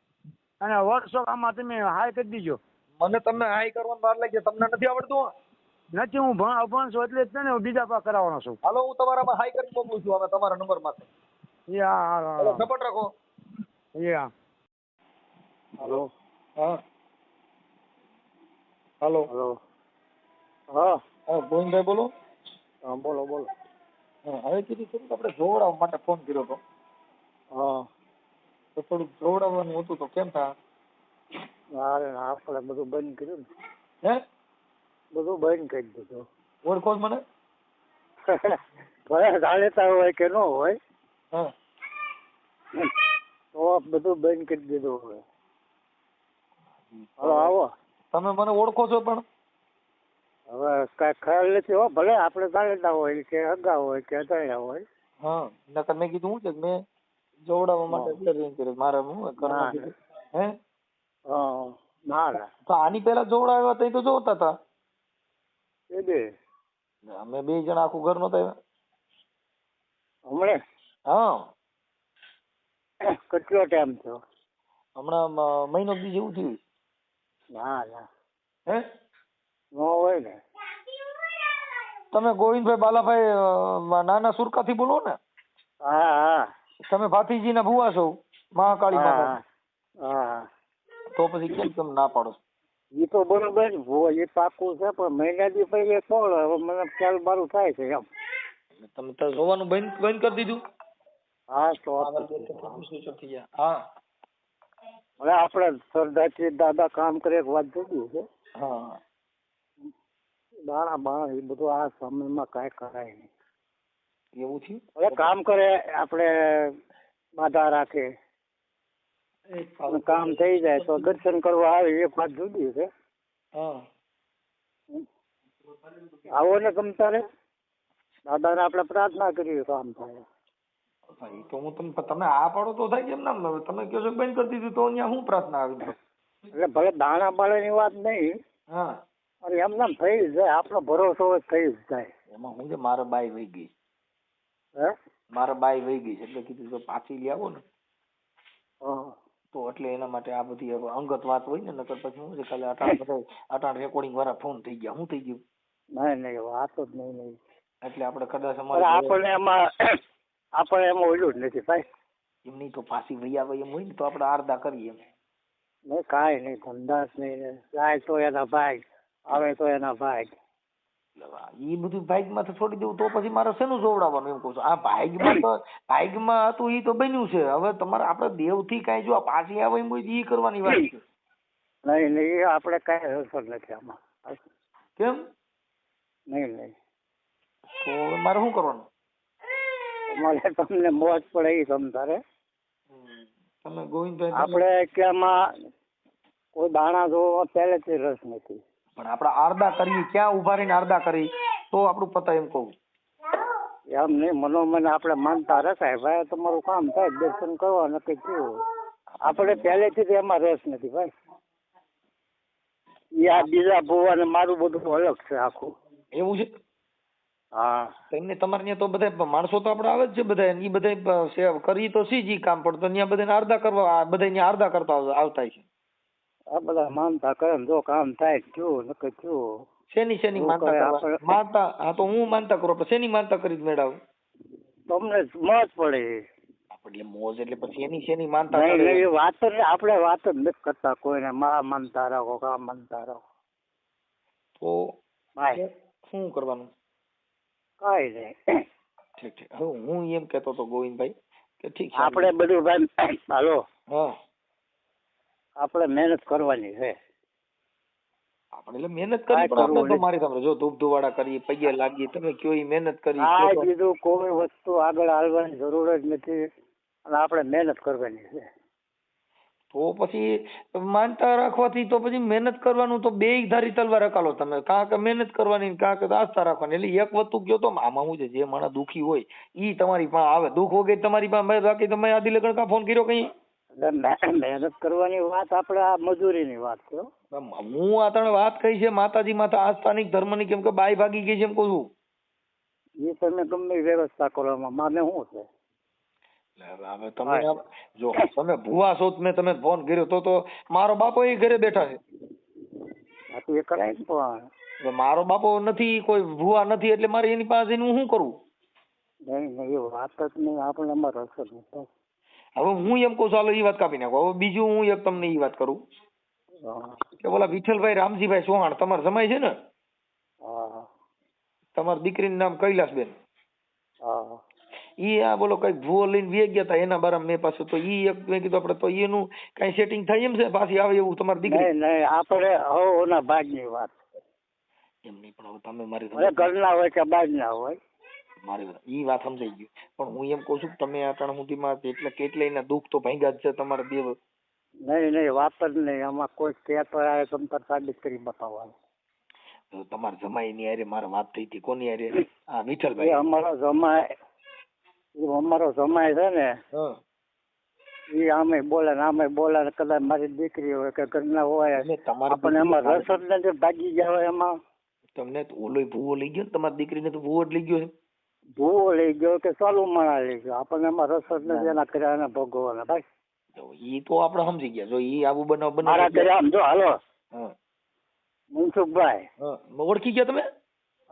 અને વોટ્સઅપ આમાં તમે હાય કરી દીજો. મને તમને હાઈ કરવાનું વાર લાગે, તમને નથી આવડતું? નથી, હું અભણ છું એટલે જ તને હું બીજા પાસે કરાવવાનો છું. હાલો, હું તમારામાં હાઈ કરી મોકલું છું હવે તમારા નંબરમાંથી. એ હા હાલો, સપોર્ટ રાખો. એ હા. હાલો. હા. હાલો. હલો. હા હા, ગોવિંદભાઈ બોલો. હા બોલો બોલો. હા, હવે કીધું થોડુંક આપણે જોવડાવવા માટે ફોન કર્યો હતો. હા. તો થોડુંક જોવડાવવાનું હતું તો કેમ થાય? અરે આપણે બધું બંધ કર્યું હે? ને, બધું બંધ કરી દીધું. ઓળખો છો મને? ભલે જાણતા હોય કે ન હોય હા. તો બધું બંધ કરી દીધું હવે. હાલો આવો. તમે મને ઓળખો છો પણ? હવે કાંઈ ખ્યાલ નથી હો. ભલે આપણે જાણતા હોય કે અગા હોય કે અજાણ્યા હોય. હા, નકર મેં કીધું હું છે કે મેં જોવડાવવા માટે એટલે રિંગ કરી. મારે હું કરવા કીધું. હે? હા ના ના. તો આની પહેલા જોવડાવ્યા હતા તો જોતા હતા. એ બે અમે બે જણા આખું ઘર નહોતા આવ્યા. હમણે હા, કેટલો ટાઈમ થયો? હમણાં મહિનો દી જેવું થયું. ના ના હે? ન હોય ને. તમે ગોવિંદભાઈ બાલાભાઈ નાના સુરકાથી બોલો ને? હા હા. તમે ભાતીજીના ભુવા છો મહાકાળી માતા. હા. તો પછી કેમ તમે ના પાડો? એ તો બરોબર એ પાકું છે પણ મહિના દી પહેલે કોણ હવે મને ખ્યાલ બારું થાય છે એમ. તમે તો જોવાનું બંધ કરી દીધું? હા તો હા. હવે આપણે સરદારજી દાદા કામ કરે એક વાત જુદી છે. હા. દાણા બાણા એ બધું આ સમયમાં કાંઈ કરાય નહીં. એવું થયું? હવે કામ કરે આપણે બાધા રાખે કામ થઈ જાય તો દર્શન કરવા આવે એ વાત જુદી છે. હા. આવો ને તમ તારે દાદાને આપણે પ્રાર્થના કરીએ કામ થાય. તો હું તમે આ પાડો તો થાય કેમ ના? તમે કહો છો બંધ કરી દીધું તો અહીંયા હું પ્રાર્થના આવી? એટલે ભલે દાણા બાળાની વાત નહીં. હા. અરે એમ નામ થઈ જ જાય. આપણો ભરોસો હોય થઈ જ જાય. એમાં હું છે મારા બાઈ વહી ગઈ. હે? મારા બાઈ વહી ગઈ છે એટલે કીધું જો પાછી લઈ આવો ને હા. તો એટલે એના માટે આ બધી અંગત વાત હોય ને, નકર પછી શું છે ખાલી અટાણ રેકોર્ડિંગ વાળા ફોન થઈ ગયા. શું થઈ ગયું? નહીં વાત જ નહીં. એટલે આપણે કદાચ આપણે એમાં ઓલું જ નથી ભાઈ. એમની તો પાછી વહી આવે એમ હોય ને તો આપણે આરદા કરીએ એમ. નહીં કાંઈ નહીં. ધંધા જ નહીં. જાય તો એના ભાઈ આવે તો એના ભાઈ. એ બધું ભાગ્યમાં તો છોડી દેવું તો પછી મારે શેનું જોવડાવવાનું એમ કહું છું. આ ભાગ્યમાં હતું એ તો બન્યું છે. હવે તમારે આપણે દેવથી કાંઈ જો પાછી આવે એમ હોય એ કરવાની વાત છે. નહીં એ આપણે કાંઈ અસર નથી આમાં. કેમ? નહીં તો મારે શું કરવાનું? તમારે તમને મોજ પડે એ સમજારે. તમે ગોવિંદભાઈ આપણે કે આમાં કોઈ દાણા જોવા પહેલેથી રસ નથી. પણ આપણે આરદા કરીએ ક્યાં ઉભા રહીને આરદા કરી તો આપણું પતા એમ કહું. એમ નહીં મનોમન આપણે માનતા રખાય ભાઈ તમારું કામ થાય દર્શન કરવા નક્કી થયું. આપણે પહેલેથી જ એમાં રસ નથી ભાઈ. આ બીજા ભુવાને મારું બધું અલગ છે આખું. એવું છે? હા. એમને તમારે ત્યાં તો બધા માણસો તો આપણે આવે જ છે બધા. એ બધા કરી તો સી જ કામ પડતું ત્યાં બધાને આરદા કરવા બધા ત્યાં આરદા કરતા આવતા છે. આ બધા માનતા કરે જો કામ થાય થયું નક્કી થયું. શેની માનતા માનતા? હા તો હું માનતા કરું આપણે શેની માનતા કરી મેળાવ? તમને મોજ પડે. આપણે મોજ એટલે પછી શેની માનતા એ વાત આપણે વાત જ નથી કરતા કોઈને માનતા રાખો કામ માનતા રાખો. તો ભાઈ શું કરવાનું? કાંઈ નહીં. ઠીક હવે હું એમ કેતો હતો ગોવિંદભાઈ કે ઠીક છે આપણે બધું ભાઈ હાલો હા આપણે મહેનત કરવાની છે. આપણે એટલે મહેનત કરી પણ આપણે તો મારી સામે જો ધૂપ ધુવાડા કરી પગે લાગી તમે કયો એ મહેનત કરી. આ બીજું કોઈ વસ્તુ આગળ હાલવાની જરૂર જ નથી. અને આપણે મહેનત કરવાની છે. તો પછી માનતા રાખવાથી તો પછી મહેનત કરવાનું તો બે ધારી તલવાર રકાલો તમે, કાં કે મહેનત કરવાની કાં કે આસ્થા રાખવાની. એટલે એક વસ્તુ કયો તો આમાં શું છે, જે માણસ દુખી હોય ઈ તમારી પાસે આવે, દુઃખ વગર તમારી પાસે, બાકી તમે આદિ લગન કા ફોન કર્યો કઈ? મહેનત કરવાની વાત આપણે આ મજૂરીની વાત કરો. હું આ તને વાત કહી છે માતાજી માતા આસ્થાની ધર્મની, કેમ કે બાઈ ભાગી ગઈ છે એમ કહું છું. એ તમે ગમે વ્યવસ્થા કરવામાં માને શું છે. હવે તમે જો તમે ભૂવા છો, મેં તમે ફોન કર્યો તો મારો બાપો એ ઘરે બેઠા છે. એ કરાય ને પણ મારો બાપો નથી, કોઈ ભૂવા નથી, એટલે મારે એની પાસે જઈને હું શું કરું? નહીં એ વાત જ નહીં, આપણે અમારો રસ જ નથી. હવે હું એમ કહું છું, હાલો એ વાત કાપી નાખો. હવે બીજું હું એક તમને એ વાત કરું કે બોલા વિઠ્ઠલભાઈ રામજીભાઈ ચૌહાણ તમારે જમાય છે ને, તમારી દીકરીનું નામ કૈલાસબેન, ઈ આ બોલો કઈક ભૂવો લઈને વે ગયા હતા, એના બારામાં મેં પાછું તો ઈ એક મેં કીધું આપણે તો એનું કઈ સેટિંગ થાય એમ છે, પાછી આવે એવું તમારી દીકરી? નહીં આપણે હોના ભાગની વાત એમ નહીં, પણ હવે તમે મારી ઘરના હોય કે બહારના હોય મારી ઈ વાત સમજાઈ ગયું. પણ હું એમ કઉ છું કે તમે આટણ સુધીમાં એટલે કેટલાયના દુઃખ તો ભાંગ્યા જ છે તમારે દેવ. નહીં વાત જ નહીં, આમાં કોઈ કહેતો આવે તમ સાબિત કરી બતાવવાનું. તમારે જમાઈ ની હારે મારે વાત થઈ હતી, કોની હારે? હા વિઠ્ઠલભાઈ. અમારો જમાઈ છે ને, એ આમે બોલે ને આમે બોલે ને, કદાચ મારી દીકરી હોય કે ઘરના હોય, આપણને એમાં રસ જ નથી, ભાગી ગયા હોય એમાં. તમને ઓલો ભૂવો લઈ ગયો ને તમારી દીકરીને, તો ભૂવો જ લઈ ગયો છે. ભૂવો લઈ ગયો કે ચાલુ માણા લઈ ગયો, આપણને એમાં રસ જ નથી એના કર્યા ભોગવવાના. ભાઈ ઈ તો આપણે સમજી ગયા, જો ઈ આવું બનાવ મારા કર્યા આમ જો હાલો મનસુખભાઈ ઓળખી ગયા તમે?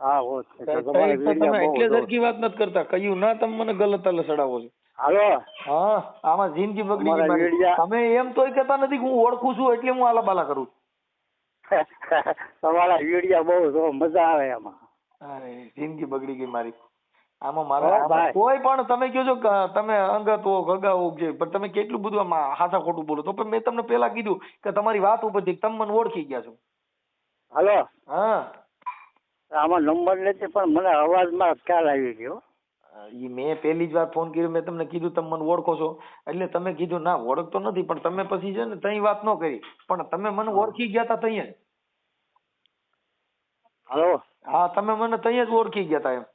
હા એટલે સરખી વાત નથી કરતા, કયું ના તમે મને ગલત લસડાવો છો. હાલો હા આમાં જિંદગી બગડી ગઈ. તમે એમ તોય કહેતા નથી હું ઓળખું છું એટલે હું આલા બાલા કરું. તમારા વિડિયા બહુ મજા આવે એમાં. અરે જિંદગી બગડી ગઈ મારી. આમાં મારા કોઈ પણ તમે કહો છો તમે અંગત હો ગગાઓ છે, પણ તમે કેટલું બધું આમાં હાથા ખોટું બોલો. તો પણ મેં તમને પેલા કીધું કે તમારી વાત ઉપરથી તમે મને ઓળખી ગયા છો. હાલો હા આમાં નંબર નથી, પણ મને અવાજમાં ખ્યાલ આવી ગયો. ઈ મેં પહેલી જ વાર ફોન કર્યો, મેં તમને કીધું તમે મને ઓળખો છો, એટલે તમે કીધું ના ઓળખતો નથી, પણ તમે પછી છે ને તઈ વાત ન કરી, પણ તમે મને ઓળખી ગયા તા તઈ જ. હાલો હા તમે મને તઈ જ ઓળખી ગયા તા એમ.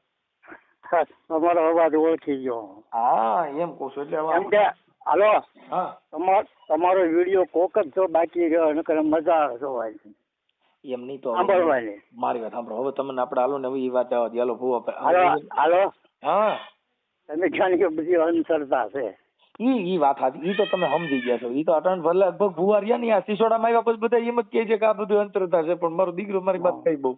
તમારો અવાજ ઓળખી ગયો. હા એમ કહું છું એટલે એમ કે હાલો હા તમારો વિડીયો કોક જ જો બાકી રહ્યો, નકર મજા આવે જોવાની. એમ નહીં તો સાંભળવાની. મારી વાત સાંભળો, હવે તમને આપણે હાલો ને હવે એ વાત આવવા હાલો ભૂવા. હાલો હા તમે જાણી કે બધી અંધશ્રદ્ધા છે. ઈ વાત હતી, ઈ તો તમે સમજી ગયા છો. ઈ તો અટાણ ભલે લગભગ ભૂવા રહ્યા ને આ સિસોડામાં આવ્યા પછી બધા એમ જ કહે છે કે આ બધું અંતરતા છે, પણ મારો દીકરો મારી વાત કઈ બહુ.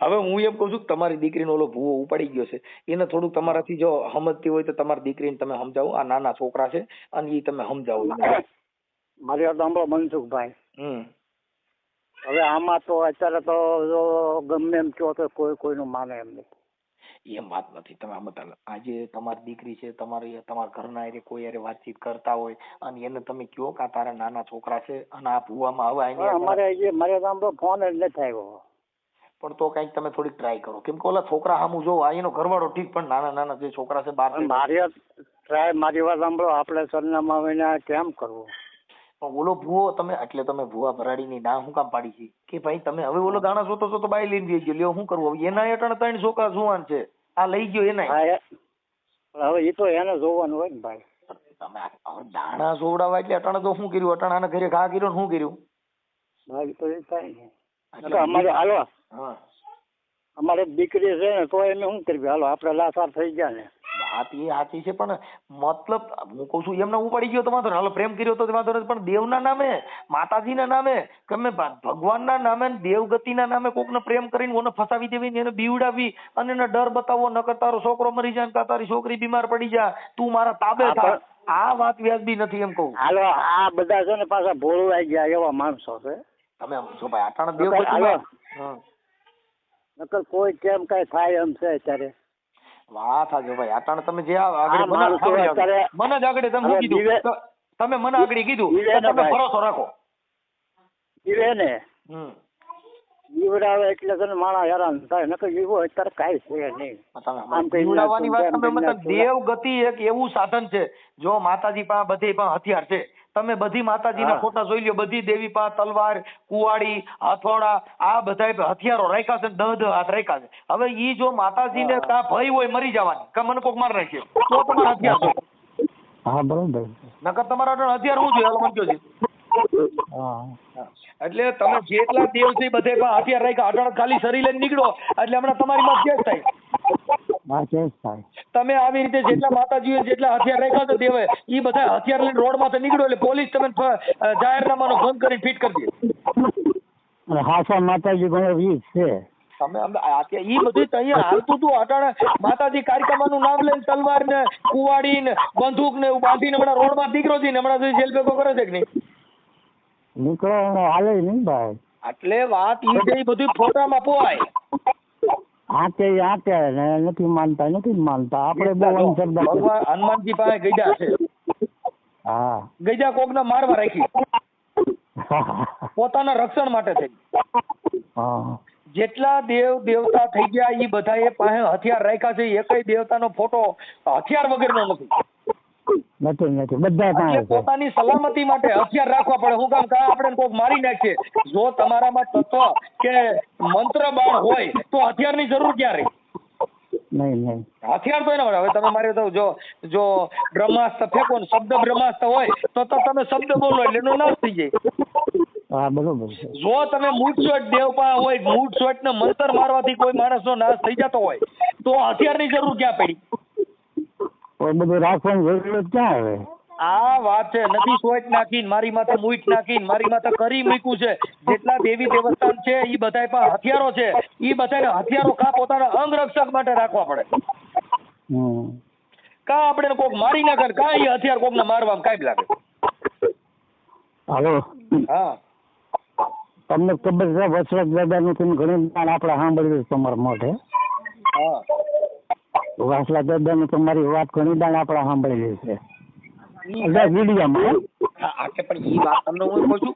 હવે હું એમ કઉ છું કે તમારી દીકરીનો ઓલો ભૂવો ઉપાડી ગયો છે, એને થોડુંક તમારાથી જો સમજતી હોય તો તમારી દીકરીને તમે સમજાવો. આ નાના છોકરા છે અને ઈ તમે સમજાવો. મારી વાત સાંભળો મનસુખભાઈ, હવે આમાં તો અત્યારે તો જો ગમે એમ કહો તો કોઈ કોઈનું માને એમ નહીં. એમ વાત નથી. તમે આમ આજે તમારી દીકરી છે, તમારા ઘરના હારે કોઈ હારે વાતચીત કરતા હોય અને એને તમે કહો કે આ તારા નાના છોકરા છે અને આ ભૂવામાં હવે અમારે મારે સાંભળો ફોન જ નથી આવ્યો. પણ તો કઈક તમે થોડીક ટ્રાય કરો, કેમ કે ઓલા છોકરા સામું જો આ એનો ઘરવાળો ઠીક, પણ નાના નાના જે છોકરા છે બાર. મારી વાત સાંભળો, આપણે સરનામા વિના કેમ કરવું? ઓલો ભૂવો તમે એટલે તમે ભૂવા ભરાડીની ના શું કામ પાડી છે કે ભાઈ તમે હવે ઓલો દાણા જોતો છો તો બાઈ લઈને જઈ ગયો, લ્યો શું કરવું? હવે એના હેઠળ 3 છોકરા જુવાન છે, આ લઈ ગયો એના. હવે એ તો એને જોવાનું હોય ને ભાઈ. તમે દાણા જોવડાવવા એટલે અટાણે તો શું કર્યું? અટાણે આના ઘરે ઘા કર્યો ને શું કર્યું? ભાઈ તો એ થાય ને અમારે. હાલો અમારે દીકરી છે ને તો એને શું કરવી? હાલો આપણે લાસાર થઈ ગયા ને. વાત એ સાચી છે, પણ મતલબ હું કઉ છું એમને ઉપાડી ગયો તો વાંધો, હાલો પ્રેમ કર્યો તો વાંધો નથી, પણ દેવના નામે, માતાજીના નામે, ગમે ભગવાનના નામે, દેવગતિના નામે કોકને પ્રેમ કરીને ઓને ફસાવી દેવી, એને બીવડાવી અને એને ડર બતાવવો, નકર તારો છોકરો મરી જાય ને તારી છોકરી બીમાર પડી જાય, તું મારા તાબે થા. આ વાત વ્યાજબી નથી એમ કહું. હાલો આ બધા છે ને પાછા ભોળવાઈ ગયા એવા માણસો છે. તમે જો ભાઈ આટાણા દેવગતિ નકર કોઈ કેમ કઈ થાય એમ છે અત્યારે. વાત સાચો ભાઈ. આટાણે તમે જે આગળ મને જ આગળ તમે કીધું, તમે મને આગળ કીધું તમે ભરોસો રાખો. જીવડાવે એટલે તને માણસ હેરાન થાય, નકર જીવો અત્યારે કાંઈ છે નહીં. આમ કઈ જીવડાવવાની વાત તમે સુંદર મતલબ દેવ ગતિ એક એવું સાધન છે. જો માતાજી પાસે બધે પણ હથિયાર છે, તમે બધી માતાજીના હા. ફોટા જોઈ લ્યો, બધી દેવી પાસે તલવાર, કુવાડી, હથોડા, આ બધા હથિયારો રાખ્યા છે, 10 હાથ રાખ્યા છે. હવે ઈ જો માતાજીને હા. કા ભય હોય મરી જવાની, કા મને કોક માર નાખે, તો તમારા હથિયાર છે. હા બરોબર. નકર તમારા આગળ હથિયાર શું જોઈએ? હાલો મને કહો જી. હા એટલે તમે જેટલા દેવ છે બધે પણ હથિયાર રાખ્યા, અઢાર ખાલી શરીર લઈને નીકળો એટલે હમણાં તમારી માં કેસ થાય. હા કેસ થાય. તમે આવી રીતે જેટલા માતાજીઓ જેટલા હથિયાર રાખ્યા છે દેવે, ઈ બધા હથિયાર લઈને રોડ માંથી નીકળો એટલે પોલીસ તમે જાહેરનામાનો ભંગ કરીને ફિટ કરી દે. અને હાસા માતાજી ઘણો વીર છે. તમે ઈ બધું અહીંયા હાલતું હતું. અટાણે માતાજી કારિકામાનું નામ લઈને તલવાર ને કુવાડી ને બંદૂક ને એવું બાંધીને હમણાં રોડ માં નીકળો છે ને હમણાં સુધી જેલ ભેગો કરે છે કે નહીં? નીકળો હાલે નહીં ભાઈ. એટલે વાત ઈ છે, ઈ બધું ફોટામાં પોવાય. આતે નથી માનતા આપણે બહુ અંધશ્રદ્ધા છે. ભગવાન હનુમાનજી પાસે ગઈડા છે. હા ગઈડા કોકને મારવા રાખી, પોતાના રક્ષણ માટે થઈ. હા જેટલા દેવ દેવતા થઈ ગયા ઈ બધાએ પાસે હથિયાર રાખ્યા છે. એકય દેવતાનો ફોટો હથિયાર વગરનો નથી. નથી બધા એટલે પાસે છે. પોતાની સલામતી માટે હથિયાર રાખવા પડે. હું કામ કા આપણે કોક મારી નાખીએ. જો તમારામાં તત્વ કે મંત્ર બાણ હોય તો હથિયારની જરૂર ક્યાં રહી? નહીં હથિયાર તો એના મળે. હવે તમે મારે તો જો બ્રહ્માસ્ત્ર ફેંકો ને શબ્દ બ્રહ્માસ્ત્ર હોય તો તમે શબ્દ બોલો એટલે એનો નાશ થઈ જાય. હા બરોબર છે. જો તમે મૂઠસોટ દેવપા હોય, મૂઠસોટ ને મંતર મારવાથી કોઈ માણસનો નાશ થઈ જતો હોય તો હથિયારની જરૂર ક્યાં પડી? બધું રાખવાની જરૂર ક્યાં આવે? આ વાત છે. નથી સોટ નાખીને મારી માથે મૂઠ નાખીને મારી માથે કરી મૂક્યું છે. જેટલા દેવી દેવસ્થાન છે ઈ બધાય પાસે હથિયારો છે. ઈ બધાને હથિયારો કા પોતાના અંગ રક્ષક માટે રાખવા પડે, કા આપણે કોક મારી નાખે, કા ઈ હથિયાર કોકને મારવામાં કાઈ લાગે. હાલો હા તમને ખબર છે વસરાજ દાદાનું તમે ઘણી વાર આપણે સાંભળ્યું તમારા મોઢે? હા વાસલા દાદાનું તમારી વાત ઘણી દાણ આપણે સાંભળેલી છે વિડીયામાં. હા પણ ઈ વાત તમને હું કહું છું,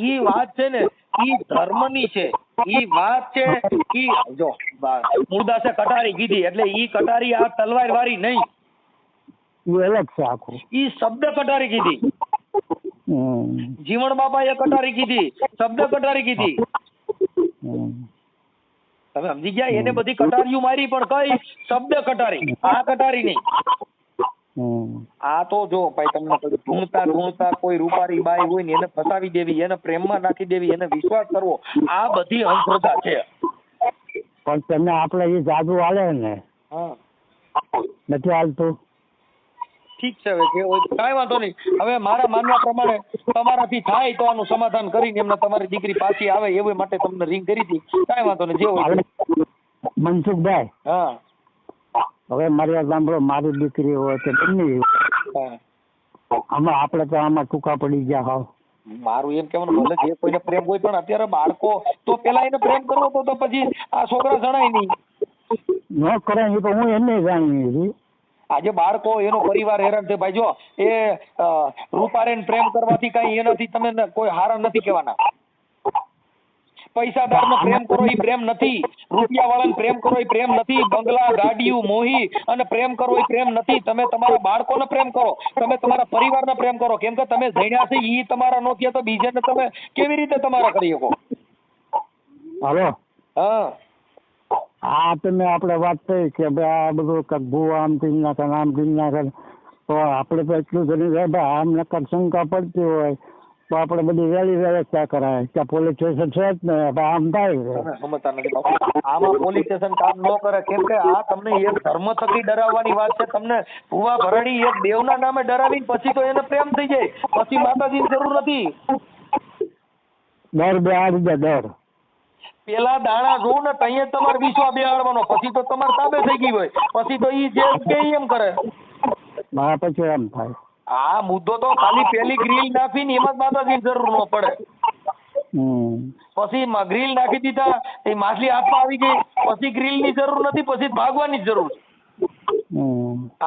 ઈ વાત છે ને ઈ ધર્મની છે. ઈ વાત છે ઈ જો મુરદાસે કટારી કીધી એટલે ઈ કટારી આ તલવાર વાળી નહીં, એ અલગ છે આખું. ઈ શબ્દ કટારી કીધી. જીવણ બાપાએ કટારી કીધી, શબ્દ કટારી કીધી. તમે સમજી ગયા? એને બધી કટારીઓ મારી પણ કઈ શબ્દ કટારી, આ કટારી નહીં. આ તો જો ભાઈ તમને કહ્યું, ઢૂંઢતા કોઈ રૂપારી બાઈ હોય ને એને ફસાવી દેવી, એને પ્રેમમાં નાખી દેવી, એને વિશ્વાસ કરવો, આ બધી અંધશ્રદ્ધા છે. પણ તમે આપણે એ જાદુ હાલે ને નથી હાલતું. ઠીક છે, હવે જે હોય કાંઈ વાંધો નહીં. હવે મારા માનવા પ્રમાણે તમારાથી થાય તો આનું સમાધાન કરીને એમને તમારી દીકરી પાછી આવે એવી માટે તમને રિંગ કરી હતી. કાંઈ વાંધો નહીં, જે હોય. મનસુખભાઈ, હા હવે મારી સાંભળો, મારી દીકરી હોય કે બંને આમાં આપણે તો આમાં ટૂંકા પડી ગયા. હાવ મારું એમ કહેવાનું, ભલે જે કોઈને પ્રેમ હોય પણ અત્યારે બાળકો તો પેલા એને પ્રેમ કરવો તો પછી આ છોકરા જણાય નહીં. ન કરે એ તો હું એને જાણી. આજે બાળકો એનો પરિવાર હેરાન છે. ભાઈ જો એ રૂપારેન પ્રેમ કરવાથી કઈ એનાથી તમે કોઈ હારા નથી કહેવાના. પૈસાદારનો પ્રેમ કરો એ પ્રેમ નથી, રૂપિયા વાળાને પ્રેમ કરો એ પ્રેમ નથી, બંગલા ગાડીઓ મોહી અને પ્રેમ કરો એ પ્રેમ નથી. તમે તમારા બાળકોને પ્રેમ કરો, તમે તમારા પરિવારને પ્રેમ કરો. કેમ કે તમે જણ્યા છે ઈ તમારા નો થયા તો બીજાને તમે કેવી રીતે તમારા કરી શકો? હાલો હા આ તમે આપણે વાત થઈ કે ભાઈ આ બધું ભૂવા આમ કરી નાખે આમ કરી નાખે, તો આપણે તો એટલું કરી જાય ભાઈ આમ નકર શંકા પડતી હોય તો આપણે બધી વહેલી વ્યવસ્થા કરાય. ત્યાં પોલીસ સ્ટેશન છે જ ને આમ થાય. સમજતા નથી બાપુ, આમાં પોલીસ સ્ટેશન કામ ન કરે. કેમ કે આ તમને એક ધર્મ થકી ડરાવવાની વાત છે. તમને ભૂવા ભરણી એક દેવના નામે ડરાવીને પછી તો એને પ્રેમ થઈ જાય, પછી માતાજીની જરૂર નથી. દર બે આવી જાય દર. પેલા દાણા જોઉં ને તઈએ તમારે વિશ્વા બેહાડવાનો, પછી તો તમારે તાબે થઈ ગઈ હોય, પછી તો ઈ જે કે એમ કરે. હા પછી એમ થાય. આ મુદ્દો તો ખાલી પેલી ગ્રીલ નાખીને એમાં જ માતાજીની જરૂર ન પડે. પછી ગ્રીલ નાખી દીધા એ માછલી હાથમાં આવી ગઈ, પછી ગ્રીલ ની જરૂર નથી, પછી ભાગવાની જ જરૂર છે.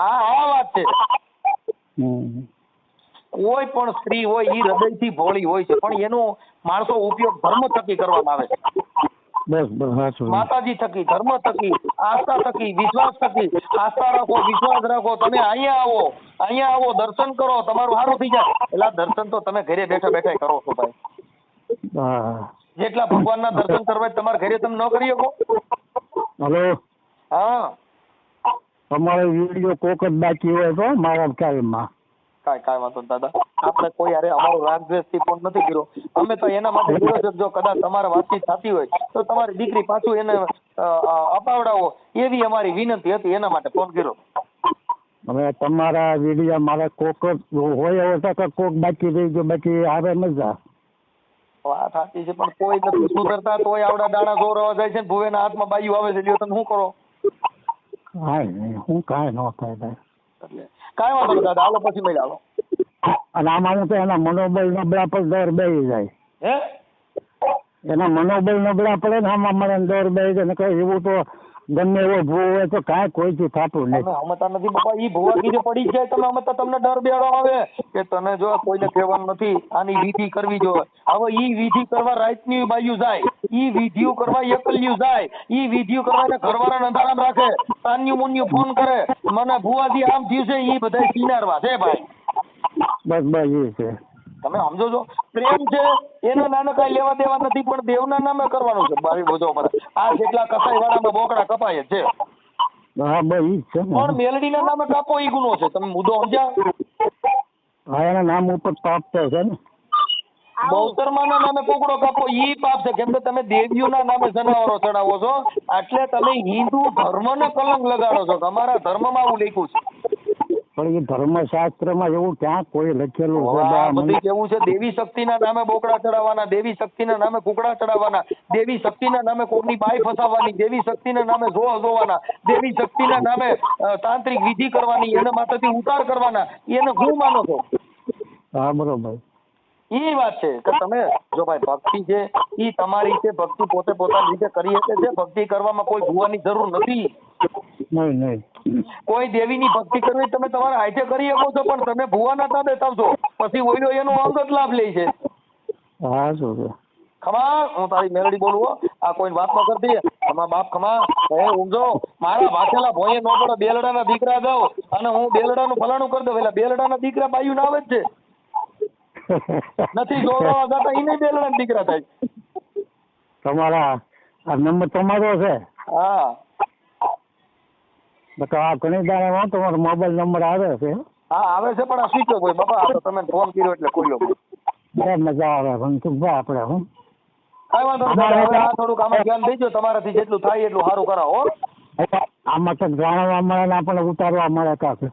આ વાત છે. કોઈ પણ સ્ત્રી હોય એ હૃદયથી ભોળી હોય છે, પણ એનો માણસો ઉપયોગ ધર્મ થકી કરવામાં આવે છે. બસ બસ સાચું. માતાજી થકી, ધર્મ થકી, આસ્થા થકી, વિશ્વાસ થકી, આસ્થા રાખો, વિશ્વાસ રાખો, તમે અહીંયા આવો, દર્શન કરો, તમારું સારું થઈ જાય. એટલે દર્શન તો તમે ઘરે બેઠા બેઠા કરો છો ભાઈ. હા. જેટલા ભગવાનના દર્શન કરવા તમારા ઘરે તમે ન કરી શકો? હલો. હા, તમારો વિડીયો કોક જ બાકી હોય તો મારા ખ્યાલમાં. કાંઈ વાંધો નહીં દાદા. આપણે કોઈ યારે અમારો રાગદ્વેષથી ફોન નથી કર્યો. અમે તો એના માટે કર્યો છે, જો કદાચ તમારે વાતચીત થતી હોય તો તમારી દીકરી પાછું એને અપાવડાવો એવી અમારી વિનંતી હતી, એના માટે ફોન કર્યો. હવે તમારા વિડીયો મારા કોક જ હોય એવો તો કોક બાકી રહી ગયો, બાકી આવે મજા. વાત સાચી છે, પણ કોઈ નથી સુધરતા, તોય આવડા દાણા જોરવા જાય છે ને ભુવેના હાથમાં બાયું આવે છે. લ્યો તમે શું કરો? કાંઈ નહીં, હું કાંઈ ન થાય ભાઈ. એટલે કાંઈ વાંધો નહીં દાદા, હાલો પછી મળી હાલો. અને આમાં હું તો એના મનોબળ નબળા પર દર બેસી જાય. હે? એના મનોબળ નબળા પડે ને આમાં મને દર બેસી જાય ને કઈ એવું તો ગમે એવો ભૂ હોય તો કાંઈ કોઈથી થતું નહીં. તમે હમતા નથી બાપા, ઈ ભુવા કીધે પડી જ જાય. તમે હમતા તમને ડર બેડો આવે કે તને જો કોઈને કહેવાનું નથી, આની વિધિ કરવી જોઈએ. હવે ઈ વિધિ કરવા રાતની બાયું જાય, ઈ વિધિઓ કરવા એકલ્યું જાય, ઈ વિધિઓ કરવા એને ઘરવાળા અંધારામ રાખે, તાન્યું મુન્યું ફોન કરે, મને ભુવાજી આમ થયું છે, ઈ બધા સિનારવા છે ભાઈ. બસ બસ એ છે. તમે સમજો છો? પ્રેમ છે એના નામે કઈ લેવા દેવા નથી, પણ દેવના નામે કરવાનું છે. ભાઈ બોજો મને આ જેટલા કસાઈ વાળામાં બોકડા કપાય જ છે. હા બસ ઈ જ છે ને. પણ મેલડીના નામે કાપો ઈ ગુનો છે. તમે મુદ્દો સમજ્યા? હા એના નામ ઉપર પાપ તો છે ને. ગૌતરમાના નામે કુકડો કાપો ઈ પાપ છે. કેમ કે તમે દેવીઓના નામે જનાવરો ચડાવો છો, એટલે તમે હિન્દુ ધર્મને કલંક લગાડો છો. તમારા ધર્મમાં આવું લખ્યું છે. પણ એ ધર્મશાસ્ત્રમાં એવું ક્યાં કોઈ લખેલું છે? બધી કેવું છે, દેવી શક્તિના નામે બોકડા ચડાવવાના, દેવી શક્તિના નામે કુકડા ચડાવવાના, દેવી શક્તિના નામે કોકની બાઈ ફસાવવાની, દેવી શક્તિના નામે જોવાના, દેવી શક્તિના નામે તાંત્રિક વિધિ કરવાની, એના માથેથી ઉતાર કરવાના. એને શું માનો છો? હા બરોબર. એ વાત છે કે તમે જો ભાઈ ભક્તિ છે ઈ તમારી છે, ભક્તિ પોતે પોતાની રીતે કરી શકે છે. ભક્તિ કરવામાં કોઈ ભુવાની જરૂર નથી. નહીં નહીં. કોઈ દેવીની ભક્તિ કરવી તમે તમારા હાથે કરી શકો છો, પણ તમે ભુવાના તાબે થશો પછી ઓઈલો એનો અંગત લાભ લે છે. હા શું છે? ખમા, હું તારી મેલડી બોલું હો. આ કોઈ વાત ન કરતી. ખમા બાપ ખમા, હે ઊંઘજો. મારા વાંચેલા ભોંયે નો પડે, બેલડાના દીકરા દઉં અને હું બેલડાનું ફલાણું કરી દઉં. એટલે બેલડાના દીકરા બાયું ના આવે જ છે. નથી જોડાવા જતા ઈ નહીં બેલડાના દીકરા થાય. તમારા આ નંબર તમારો છે? હા તો આ ઘણી દાડામાં તમારો મોબાઈલ નંબર આવે છે? હા આવે છે, પણ આ સ્વિચ ઓફ હોય બાપા. આ તો તમે ફોન કર્યો એટલે ખોલ્યો. મજા આવે ભંતુભાઈ આપણે. હું કાંઈ વાંધો નહીં. હવે આ થોડુંક આમાં ધ્યાન દેજો. તમારાથી જેટલું થાય એટલું સારું કરાવો. આમાં તો જાણવા મળે ને આપણે ઉતારવા મળે કાંઈ.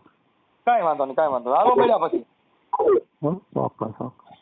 કાંઈ વાંધો નહીં. હાલો મળ્યા પછી. ચોક્કસ ચોક્કસ.